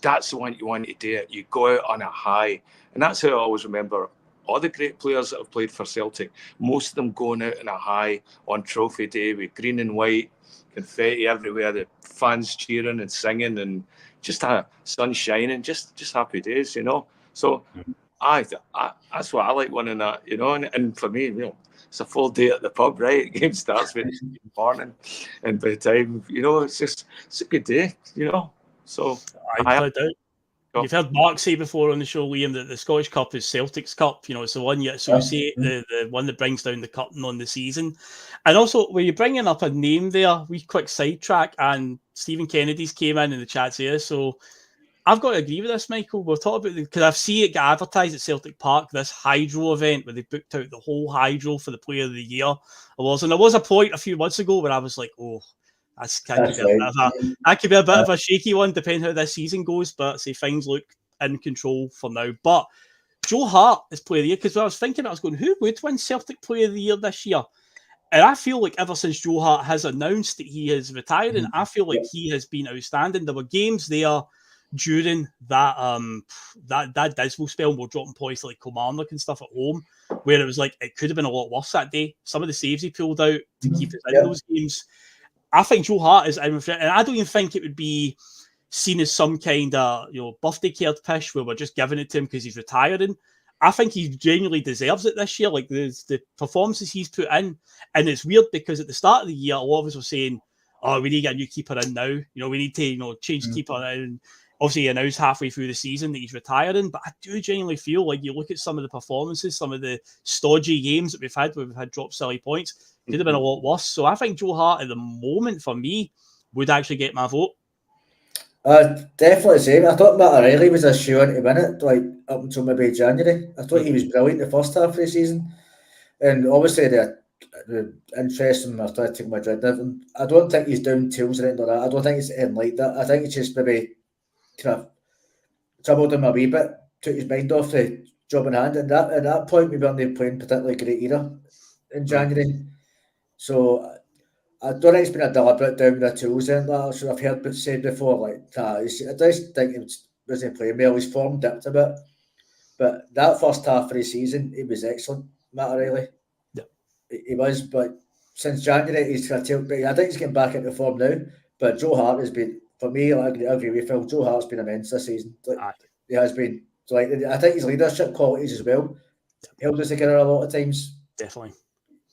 That's the one you want to do it. You go out on a high. And that's how I always remember all the great players that have played for Celtic, most of them going out in a high on trophy day with green and white, confetti everywhere, the fans cheering and singing, and just a sun shining, just happy days, you know. So that's what I like winning that, you know. And for me, you know, it's a full day at the pub, right? The game starts with the morning, and by the time, you know, it's a good day, you know. So You've heard Mark say before on the show, Liam, that the Scottish Cup is Celtic's Cup. You know, it's the one you associate, the one that brings down the curtain on the season. And also, when you're bringing up a name there, we quick sidetrack, and Stephen Kennedy's came in the chat's here. So I've got to agree with this, Michael. We're talking about, because I've seen it get advertised at Celtic Park, this Hydro event where they booked out the whole Hydro for the Player of the Year awards. And there was a point a few months ago where I was like, oh, that could be a bit of a shaky one, depending how this season goes. But say things look in control for now. But Joe Hart is Player of the Year, because when I was thinking, I was going, who would win Celtic Player of the Year this year? And I feel like ever since Joe Hart has announced that he is retiring, I feel like he has been outstanding. There were games there during that dismal spell, we're dropping points like Kilmarnock and stuff at home, where it was like it could have been a lot worse that day. Some of the saves he pulled out to keep us in those games. I think Joe Hart is, and I don't even think it would be seen as some kind of, you know, birthday card pish where we're just giving it to him because he's retiring. I think he genuinely deserves it this year. Like the performances he's put in, and it's weird because at the start of the year, a lot of us were saying, "Oh, we need to get a new keeper in now. You know, we need to, you know, change keeper." And obviously, he announced halfway through the season that he's retiring. But I do genuinely feel like you look at some of the performances, some of the stodgy games that we've had where we've had dropped silly points, could have been a lot worse. So I think Joe Hart at the moment for me would actually get my vote. Definitely the same. I thought Matt O'Reilly was a sure to win it, like up until maybe January. I thought he was brilliant the first half of the season, and obviously the interest in Athletic Madrid. I don't think he's down tools or anything like that. I don't think it's anything like that. I think it's just maybe kind of troubled him a wee bit, took his mind off the job in hand. And at that point, we weren't playing particularly great either in January. So I don't think it's been a deliberate down the tools and that. So I've heard said before, like, I just think he wasn't playing well. His form dipped a bit. But that first half of the season, he was excellent, Matt O'Reilly. Yeah. He was, but since January, he's kind of tilted. I think he's getting back into form now. But Joe Hart has been, for me, I agree with Phil, Joe Hart's been immense this season. Like, he has been. Like, I think his leadership qualities as well held us together a lot of times. Definitely.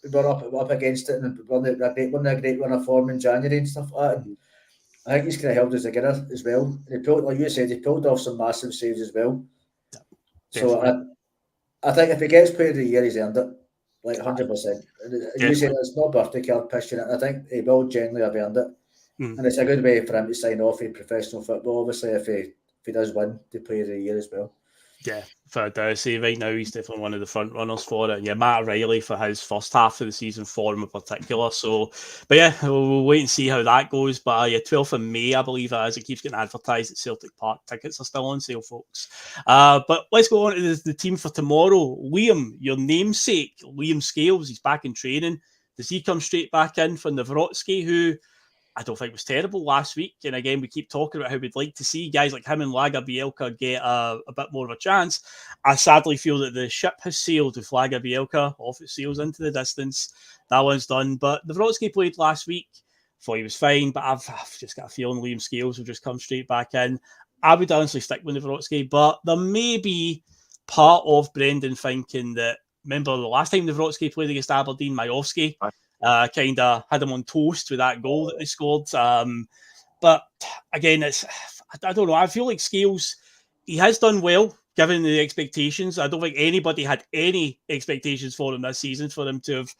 We were up against it and won a great run of form in January and stuff like that. And I think he's kind of held us together as well. And he pulled, like you said, he pulled off some massive saves as well. So I think if he gets Player of the Year, he's earned it, like 100%. You said it's not birthday card pushing it. I think he will generally have earned it, and it's a good way for him to sign off in professional football. Obviously, if he does win the Player of the Year as well. Yeah, fair to say. Right now, he's definitely one of the front runners for it. And yeah, Matt O'Reilly for his first half of the season form in particular. So, but yeah, we'll wait and see how that goes. But yeah, 12th of May, I believe it is. It keeps getting advertised at Celtic Park. Tickets are still on sale, folks. But let's go on to the team for tomorrow. Liam, your namesake, Liam Scales, he's back in training. Does he come straight back in for Nawrocki, who I don't think was terrible last week? And again, we keep talking about how we'd like to see guys like him and Lagerbielke get a bit more of a chance. I sadly feel that the ship has sailed with Lagerbielke. Off it sails into the distance. That one's done. But Nawrocki played last week. Thought he was fine, but I've just got a feeling Liam Scales will just come straight back in. I would honestly stick with Nawrocki, but there may be part of Brendan thinking that, remember the last time Nawrocki played against Aberdeen, Majowski kind of had him on toast with that goal that they scored. But again, I don't know. I feel like Scales, he has done well given the expectations. I don't think anybody had any expectations for him this season for him to have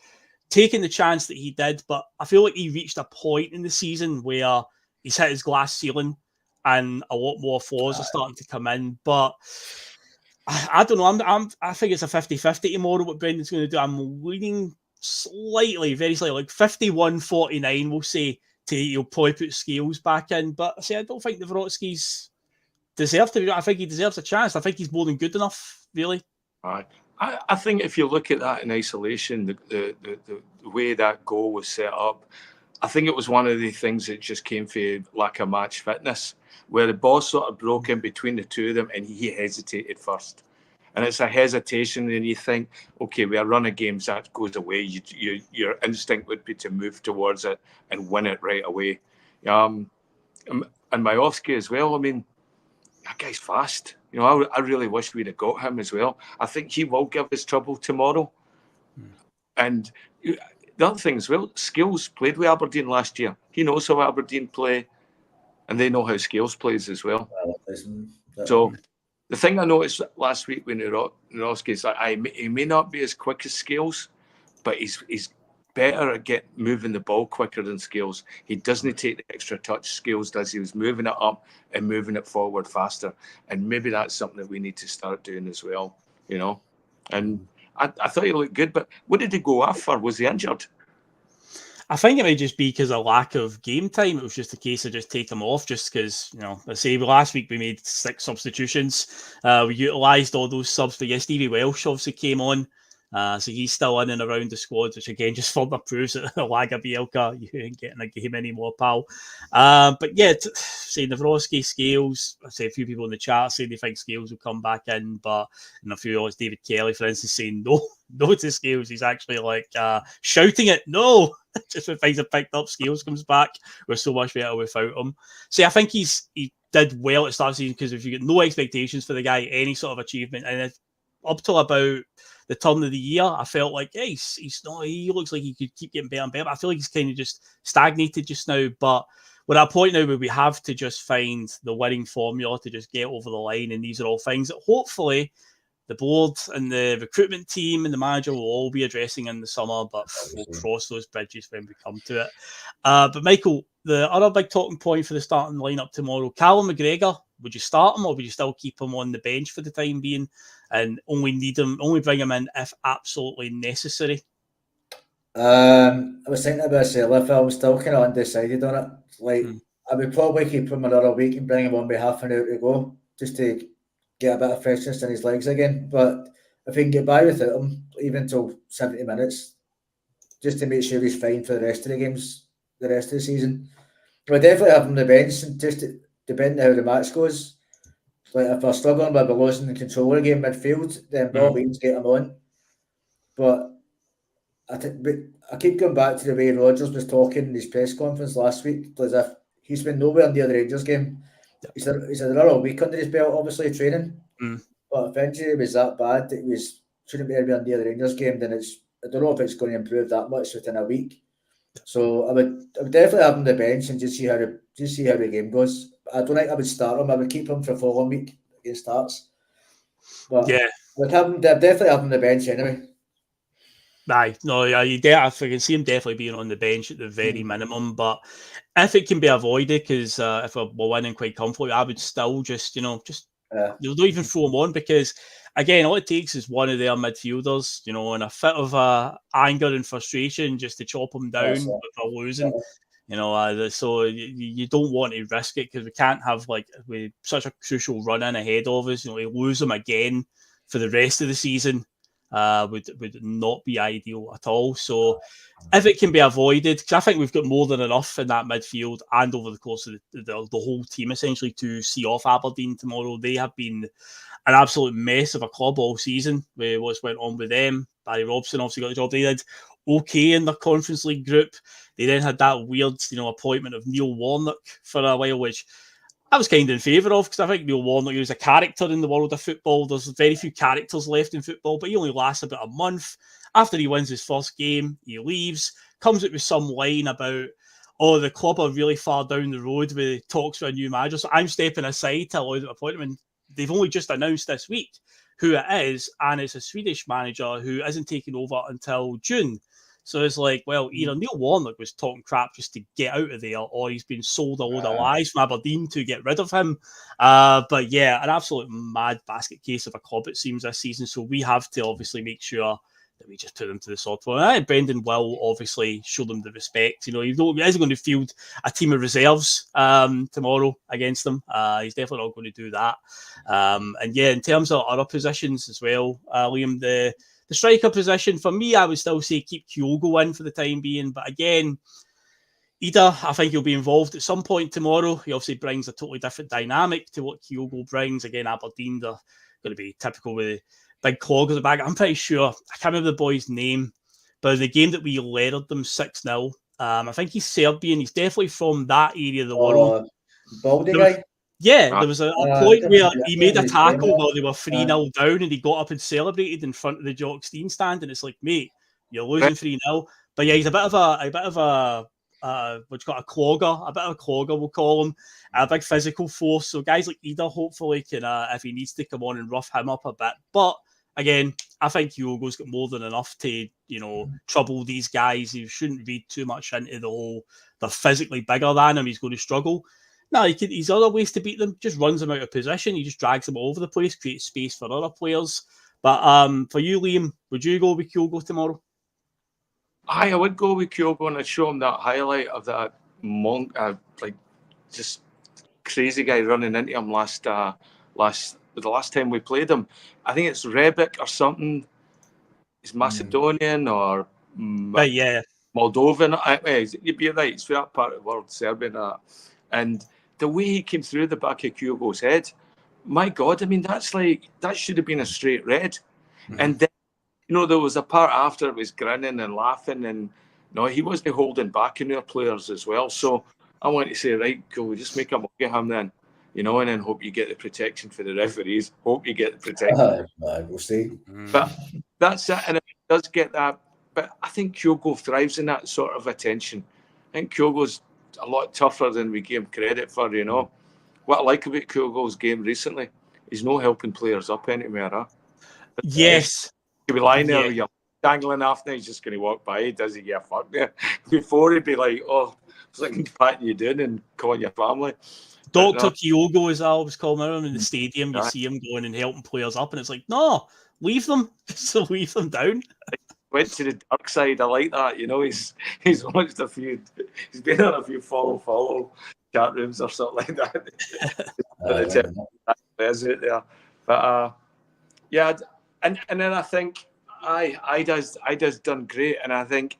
taken the chance that he did. But I feel like he reached a point in the season where he's hit his glass ceiling and a lot more flaws are starting to come in. But I don't know. I think it's a 50-50 tomorrow what Brendan's going to do. I'm leaning very slightly, like 51-49, we'll say, to probably put Scales back in. But I don't think Nawrocki's deserve to. I think he deserves a chance. I think he's more than good enough, really. I think if you look at that in isolation, the way that goal was set up, I think it was one of the things that just came for lack of match fitness, where the ball sort of broke in between the two of them and he hesitated first. and it's a hesitation, and you think, okay, with a run of games that goes away, your instinct would be to move towards it and win it right away. And Majowski as well. I mean, that guy's fast. You know, I really wish we'd have got him as well. I think he will give us trouble tomorrow. And the other thing as well, Skills played with Aberdeen last year. He knows how Aberdeen play, and they know how Skills plays as well. So the thing I noticed last week with Nurowski is that he may not be as quick as Skills, but he's better at moving the ball quicker than Skills. He doesn't take the extra touch Skills does. He was moving it up and moving it forward faster. And maybe that's something that we need to start doing as well, you know. And I thought he looked good, but what did he go off for? Was he injured? I think it might just be because of lack of game time. It was just a case of just take him off, just because, you know, I say last week we made 6 substitutions. We utilised all those subs, but yes, Stevie Welsh obviously came on. So he's still in and around the squad, which again just further proves that Laga Bielka, you ain't getting a game anymore, pal. But yeah, say Nawrocki, Scales, I say a few people in the chat say they think Scales will come back in, but a few others, David Kelly, for instance, saying no to Scales. He's actually like shouting it, no! Just when things are picked up, Scales comes back. We're so much better without him. So I think he did well at the start of the season, because if you get no expectations for the guy, any sort of achievement, and up till about the turn of the year, I felt like, yeah, he looks like he could keep getting better and better. I feel like he's kind of just stagnated just now. But we're at a point now where we have to just find the winning formula to just get over the line. And these are all things that hopefully the board and the recruitment team and the manager will all be addressing in the summer, but we'll cross those bridges when we come to it. But Michael, the other big talking point for the starting lineup tomorrow, Callum McGregor, would you start him or would you still keep him on the bench for the time being and only bring him in if absolutely necessary? I was thinking about Celtic. I'm still kind of undecided on it. Like, I would probably keep him another week and bring him on with half an hour to go, just to get a bit of freshness in his legs again. But if we can get by without him, even till 70 minutes, just to make sure he's fine for the rest of the games, the rest of the season, we'll definitely have him on the bench, and just depending on how the match goes. Like, if we're struggling with losing the control of the game midfield, then by all means get him on. But I keep going back to the way Rodgers was talking in his press conference last week, as if he's been nowhere near the Rangers game. He's had another week under his belt, obviously training. But if injury was that bad that he shouldn't be anywhere near the Rangers game, then I don't know if it's going to improve that much within a week. So I would definitely have him on the bench and just see how the game goes. I don't think I would start him. I would keep him for the following week against Hearts. But yeah, I'd definitely have him on the bench anyway. I can see him definitely being on the bench at the very minimum. But if it can be avoided, because if we're winning quite comfortably, I would still just don't even throw him on, because again, all it takes is one of their midfielders, in a fit of anger and frustration, just to chop him down if we're losing. So you don't want to risk it, because we can't have with such a crucial run in ahead of us. We lose them again for the rest of the season. Would not be ideal at all. So if it can be avoided, because I think we've got more than enough in that midfield and over the course of the whole team essentially to see off Aberdeen tomorrow. They have been an absolute mess of a club all season with what's went on with them. Barry Robson obviously got the job. They did okay in the Conference League group. They then had that weird, appointment of Neil Warnock for a while, which I was kind of in favour of, because I think Neil Warnock is a character in the world of football. There's very few characters left in football, but he only lasts about a month. After he wins his first game, he leaves, comes up with some line about, the club are really far down the road with talks for a new manager, so I'm stepping aside to allow the appointment. They've only just announced this week who it is, and it's a Swedish manager who isn't taking over until June. So it's like, well, either Neil Warnock was talking crap just to get out of there, or he's been sold a load of lies from Aberdeen to get rid of him. But yeah, an absolute mad basket case of a club, it seems, this season. So we have to obviously make sure that we just put them to the sword. And I think Brendan will obviously show them the respect. He isn't going to field a team of reserves tomorrow against them. He's definitely not going to do that. And yeah, in terms of other positions as well, Liam, the striker position, for me, I would still say keep Kyogo in for the time being. But again, Ida, I think he'll be involved at some point tomorrow. He obviously brings a totally different dynamic to what Kyogo brings. Again, Aberdeen, they're going to be typical with big clog at the back. I'm pretty sure, I can't remember the boy's name, but the game that we leathered them 6-0, I think he's Serbian. He's definitely from that area of the world. Baldy guy? Yeah, there was a point where he made a tackle where they were 3-0 down and he got up and celebrated in front of the Jock Stein stand, and it's like, mate, you're losing 3-0. But yeah, he's a bit of a what's got a clogger, we'll call him, a big physical force. So guys like Ida hopefully can, if he needs to come on and rough him up a bit. But again, I think Hugo's got more than enough to, trouble these guys. You shouldn't read too much into the whole, they're physically bigger than him, he's going to struggle. No, he's other ways to beat them. Just runs them out of position. He just drags them all over the place, creates space for other players. But for you, Liam, would you go with Kyogo tomorrow? I would go with Kyogo, and I'd show him that highlight of that monk, just crazy guy running into him the last time we played him. I think it's Rebic or something. He's Macedonian or Moldovan. You'd be right. It's for that part of the world, Serbian. And the way he came through the back of Kyogo's head, my God, I mean, that should have been a straight red. Mm-hmm. And then, there was a part after it was grinning and laughing, and no, he wasn't holding back in their players as well. So I want to say, right, cool, we just make a mug of him then, and then hope you get the protection for the referees. Hope you get the protection. We'll see. But that's it, and it does get that. But I think Kyogo thrives in that sort of attention. I think Kyogo's a lot tougher than we give him credit for, What I like about Kyogo's game recently, he's not helping players up anywhere, huh? Yes. He'll be lying there with you dangling after, he's just going to walk by, does he? Yeah, fuck yeah. Before he'd be like, oh, it's like patting you down and calling your family. Dr. Kyogo, as I always call him, in the stadium, you see him going and helping players up, and it's like, no, leave them. Just leave them down. Went to the dark side. I like that. He's watched a few. He's been on a few follow chat rooms or something like that. There's it there, but yeah, and then I think Ida's done great, and I think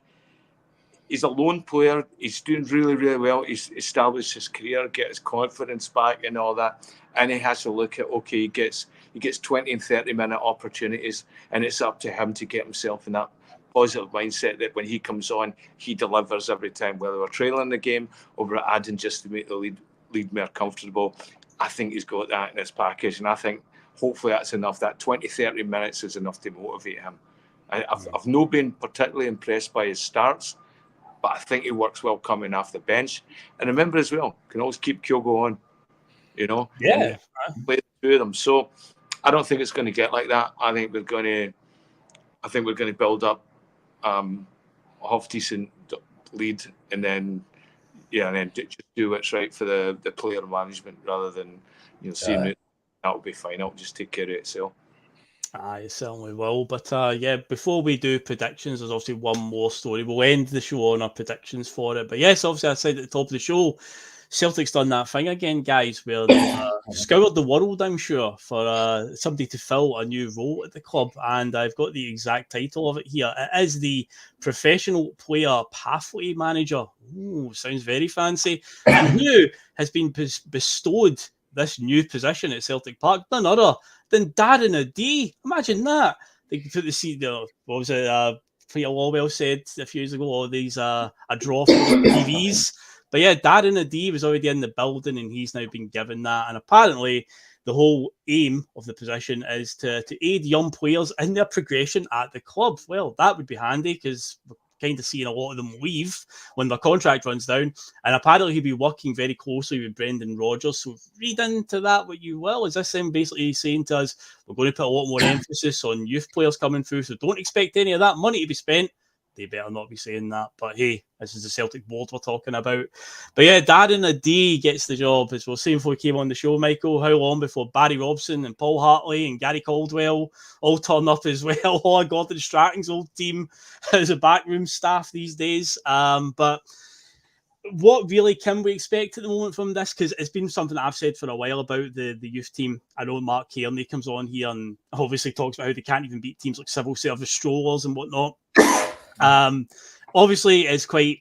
he's a lone player. He's doing really, really well. He's established his career, get his confidence back, and all that. And he has to look at he gets 20 and 30-minute opportunities, and it's up to him to get himself in that positive mindset that when he comes on, he delivers every time, whether we're trailing the game or we're adding just to make the lead more comfortable. I think he's got that in his package, and I think hopefully that's enough. That 20, 30 minutes is enough to motivate him. I've not been particularly impressed by his starts, but I think he works well coming off the bench. And remember as well, can always keep Kyogo on, Yeah. Play the two of them. So I don't think it's going to get like that. I think we're going to build up a half decent lead, and then just do what's right for the player management rather than seeing it. That'll be fine. It'll just take care of itself. It certainly will. But before we do predictions, there's obviously one more story. We'll end the show on our predictions for it. But yes, obviously I said at the top of the show, Celtic's done that thing again, guys, where they've scoured the world, I'm sure, for somebody to fill a new role at the club. And I've got the exact title of it here. It is the Professional Player Pathway Manager. Ooh, sounds very fancy. And who has been bestowed this new position at Celtic Park? None other than Darren O'Dea. Imagine that. They put the seat there. What was it? Peter Lawwell said a few years ago, all these a draw for TVs. But yeah, Darren O'Dea was already in the building, and he's now been given that. And apparently, the whole aim of the position is to aid young players in their progression at the club. Well, that would be handy because we're kind of seeing a lot of them leave when their contract runs down. And apparently, he'll be working very closely with Brendan Rodgers. So read into that what you will. Is this him basically saying to us, we're going to put a lot more emphasis on youth players coming through, so don't expect any of that money to be spent? They better not be saying that. But hey, this is the Celtic board we're talking about. But yeah, Darren O'Dea gets the job. As we were saying before we came on the show, Michael, how long before Barry Robson and Paul Hartley and Gary Caldwell all turn up as well? All of Gordon Stratton's old team as a backroom staff these days. But what really can we expect at the moment from this? Because it's been something that I've said for a while about the youth team. I know Marc Cairney comes on here and obviously talks about how they can't even beat teams like civil service strollers and whatnot. Obviously, it's quite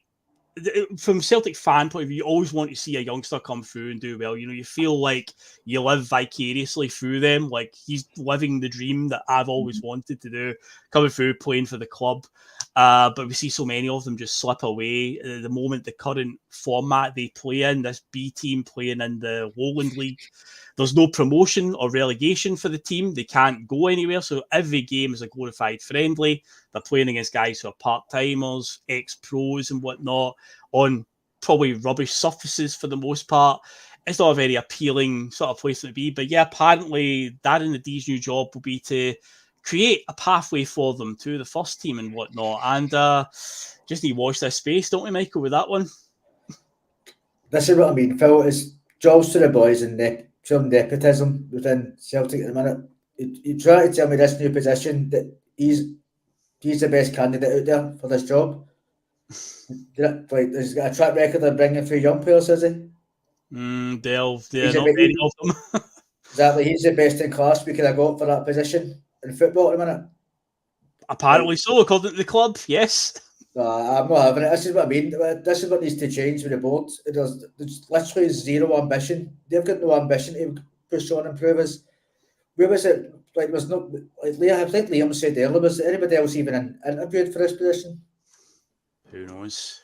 from Celtic fan point of view, you always want to see a youngster come through and do well. You know, you feel like you live vicariously through them. Like he's living the dream that I've always wanted to do, coming through, playing for the club. But we see so many of them just slip away. The moment the current format they play in, this B team playing in the Lowland League, there's no promotion or relegation for the team. They can't go anywhere. So every game is a glorified friendly. They're playing against guys who are part-timers, ex-pros and whatnot, on probably rubbish surfaces for the most part. It's not a very appealing sort of place to be. But yeah, apparently Darren the D's new job will be to create a pathway for them to the first team and whatnot. And just need to watch this space, don't we, Michael, with that one? This is what I mean, Phil, is jobs to the boys and some nepotism within Celtic at the minute. You try to tell me this new position that he's the best candidate out there for this job. Like, he's got a track record of bringing through young players, has he? They're not many of them. Exactly, he's the best in class we could have got for that position in football at the minute. Apparently so, according to the club, yes. I'm not having it. This is what I mean. This is what needs to change with the board. There's literally zero ambition. They've got no ambition to push on and improve us. Where was it? Like, was no, like Liam said earlier, was anybody else even interviewed for this position? Who knows?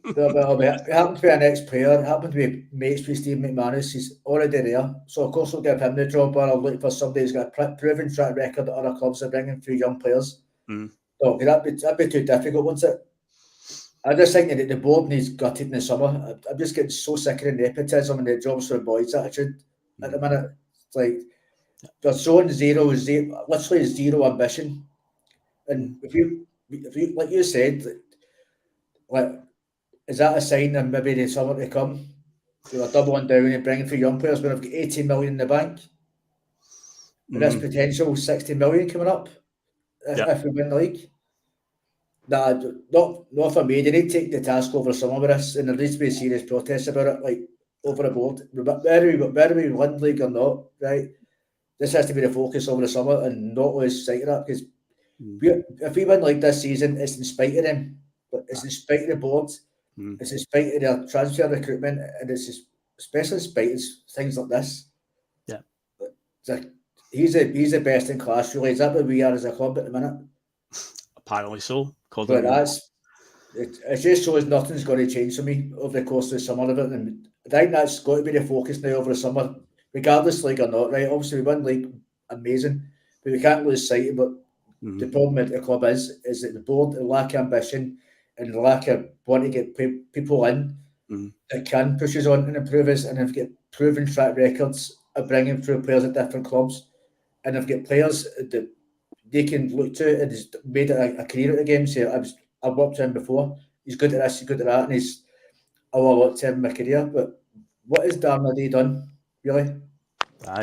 Well, it happened to be an ex-player. It happened to be mates with Steve McManus. He's already there. So, of course, we'll give him the job, but I'll look for somebody who's got a proven track record that other clubs are bringing through young players. So, that'd be too difficult, wouldn't it? I just think that the board needs gutted in the summer. I'm just getting so sick of the nepotism and the jobs for the boys attitude at the minute. It's like they're showing literally zero ambition. And if you like you said, like, is that a sign that maybe the summer to come they are doubling down and bringing for young players when I've got 18 million in the bank? And that's potential 60 million coming up if we win the league. Nah, not for me. They need to take the task over summer with this, and there needs to be a serious protest about it, like over the board. Whether we win the league or not, right? This has to be the focus over the summer and not lose sight of that, because if we win like this season, it's in spite of them, but it's in spite of the board, it's in spite of their transfer recruitment, and it's especially in spite of things like this. Yeah, like, he's the best in class, really. Is that what we are as a club at the minute? Apparently so. But it just shows nothing's going to change for me over the course of the summer of it, and I think that's got to be the focus now over the summer, regardless league or not. Right? Obviously, we win league, amazing, but we can't lose sight of what the problem with the club is that the board lack ambition and the lack of wanting to get people in that can push us on and improve us, and have got proven track records of bringing through players at different clubs, and have got players that they can look to and has made it a career at the game. Say, I've worked with him before. He's good at this, he's good at that, and I'll work to him in my career. But what has Darnley done, really?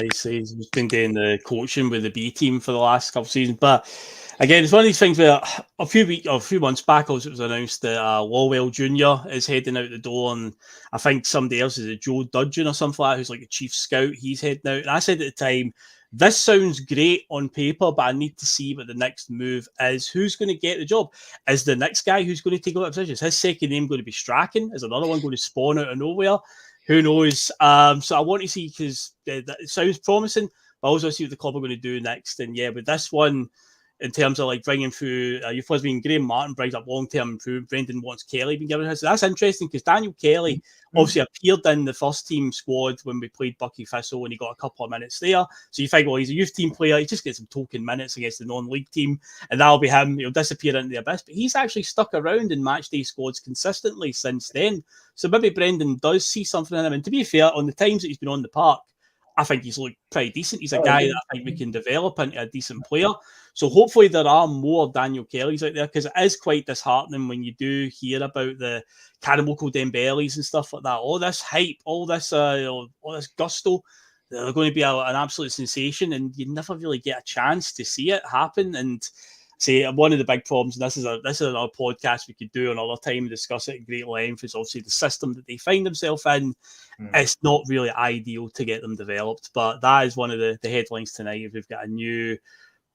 He's been doing the coaching with the B team for the last couple of seasons. But again, it's one of these things where a few months back, also it was announced that Lawwell Jr. is heading out the door, and I think somebody else, is it Joe Dudgeon or something like that, who's like a chief scout, he's heading out. And I said at the time, this sounds great on paper, but I need to see what the next move is. Who's going to get the job? Is the next guy who's going to take over that position? Is his second name going to be Strachan? Is another one going to spawn out of nowhere? Who knows? So I want to see, because it sounds promising, but I also see what the club are going to do next. And yeah, with this one, in terms of like bringing through, you've been Graham Martin brings up long-term improvement. Brendan wants Kelly being given his. So that's interesting, because Daniel Kelly obviously appeared in the first team squad when we played Bucky Thistle, and he got a couple of minutes there. So you think, well, he's a youth team player. He just gets some token minutes against the non-league team, and that'll be him. He'll disappear into the abyss. But he's actually stuck around in matchday squads consistently since then. So maybe Brendan does see something in him. And to be fair, on the times that he's been on the park, I think he's looked pretty decent. He's a guy that I think we can develop into a decent player. So hopefully there are more Daniel Kellys out there, because it is quite disheartening when you do hear about the Karamoko Dembele's and stuff like that. All this hype, all this gusto, they're going to be an absolute sensation, and you never really get a chance to see it happen. And say one of the big problems, and this is another podcast we could do another time and discuss it in great length, is obviously the system that they find themselves in. It's not really ideal to get them developed, but that is one of the headlines tonight. We've got a new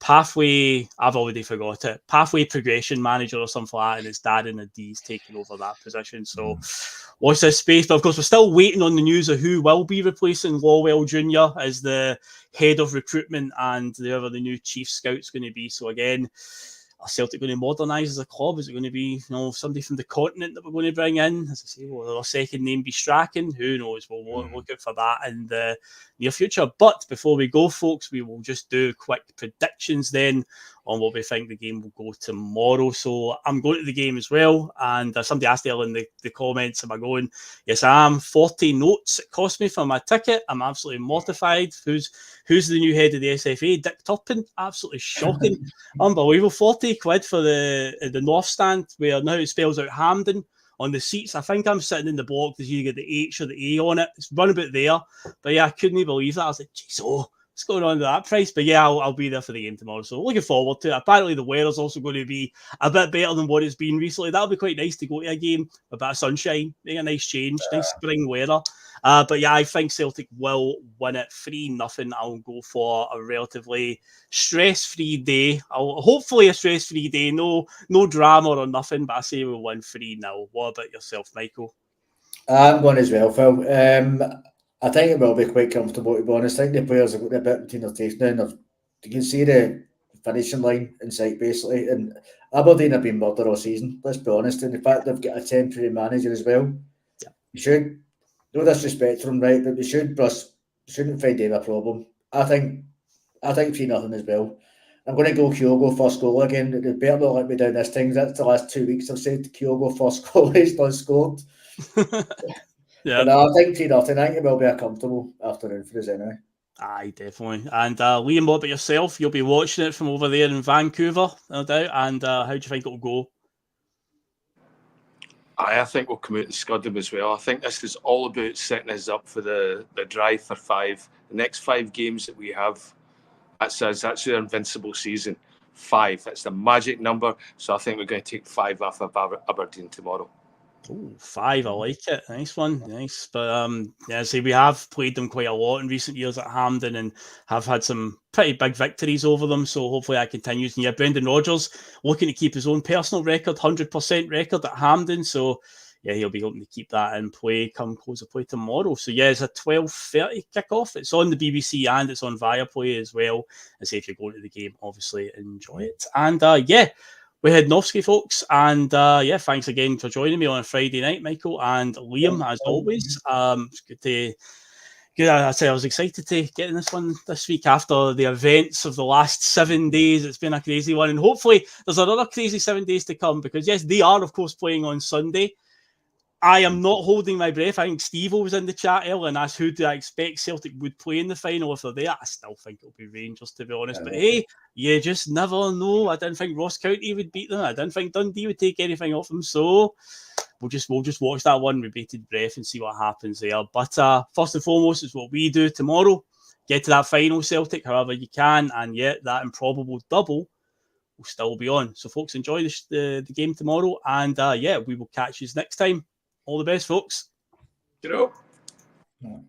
pathway, I've already forgot it, pathway progression manager or something like that, and it's Darren Adie's taking over that position. So watch this space. But of course, we're still waiting on the news of who will be replacing Lawwell Jr. as the head of recruitment and whoever the new chief scout's going to be. So again, are Celtic going to modernise as a club? Is it going to be, somebody from the continent that we're going to bring in? As I say, will our second name be Strachan? Who knows? We'll look out for that in the near future. But before we go, folks, we will just do quick predictions then on what we think the game will go tomorrow. So I'm going to the game as well. And somebody asked earlier in the comments, am I going? Yes, I am. 40 notes it cost me for my ticket. I'm absolutely mortified. Who's the new head of the SFA? Dick Turpin. Absolutely shocking. Unbelievable. 40 quid for the North Stand, where now it spells out Hampden on the seats. I think I'm sitting in the block because you get the H or the A on it. It's run about there. But yeah, I couldn't believe that. I was like, geez, what's going on to that price? But yeah, I'll be there for the game tomorrow. So looking forward to it. Apparently the weather's also going to be a bit better than what it's been recently. That'll be quite nice to go to a game with a bit of sunshine, make a nice change, nice spring weather. But yeah, I think Celtic will win it 3-0. I'll go for a relatively stress-free day. Hopefully a stress-free day. No drama or nothing, but I say we'll win 3-0. What about yourself, Michael? I'm going as well, Phil. I think it will be quite comfortable, to be honest. I think the players have got a bit between their teeth now, and you can see the finishing line in sight, basically. And Aberdeen have been murdered all season, let's be honest. And the fact they've got a temporary manager as well, you should, no disrespect for him, right, but we shouldn't find him a problem. I think 3-0 as well. I'm going to go Kyogo first goal again. They better not let me down this time. That's the last 2 weeks I've said Kyogo first goal. He's not scored. Yeah. But no, I think 3-0. I think it will be a comfortable afternoon for us anyway. Aye, definitely. And Liam, what about yourself? You'll be watching it from over there in Vancouver, no doubt. And how do you think it'll go? I think we'll come out and scud them as well. I think this is all about setting us up for the drive for 5. The next 5 games that we have, that's our invincible season. 5. That's the magic number. So I think we're going to take 5 off of Aberdeen tomorrow. Oh, 5, I like it. Nice one, nice. But yeah, we have played them quite a lot in recent years at Hampden and have had some pretty big victories over them. So hopefully that continues. And yeah, Brendan Rodgers looking to keep his own personal record, 100% record at Hampden. So yeah, he'll be hoping to keep that in play come close of play tomorrow. So yeah, it's a 12:30 kickoff. It's on the BBC and it's on Viaplay as well. And say if you're going to the game, obviously enjoy it. And yeah. We're heading off, folks, and yeah, thanks again for joining me on a Friday night, Michael and Liam, as always. It's good to. I say I was excited to get in this one this week after the events of the last 7 days. It's been a crazy one, and hopefully there's another crazy 7 days to come because yes, they are of course playing on Sunday. I am not holding my breath. I think Steve was in the chat earlier and asked who do I expect Celtic would play in the final if they're there. I still think it'll be Rangers, to be honest. But hey, you just never know. I didn't think Ross County would beat them. I didn't think Dundee would take anything off them. So we'll just watch that one with bated breath and see what happens there. But first and foremost is what we do tomorrow. Get to that final, Celtic, however you can. And yet that improbable double will still be on. So folks, enjoy the game tomorrow. And yeah, we will catch you next time. All the best, folks. You know.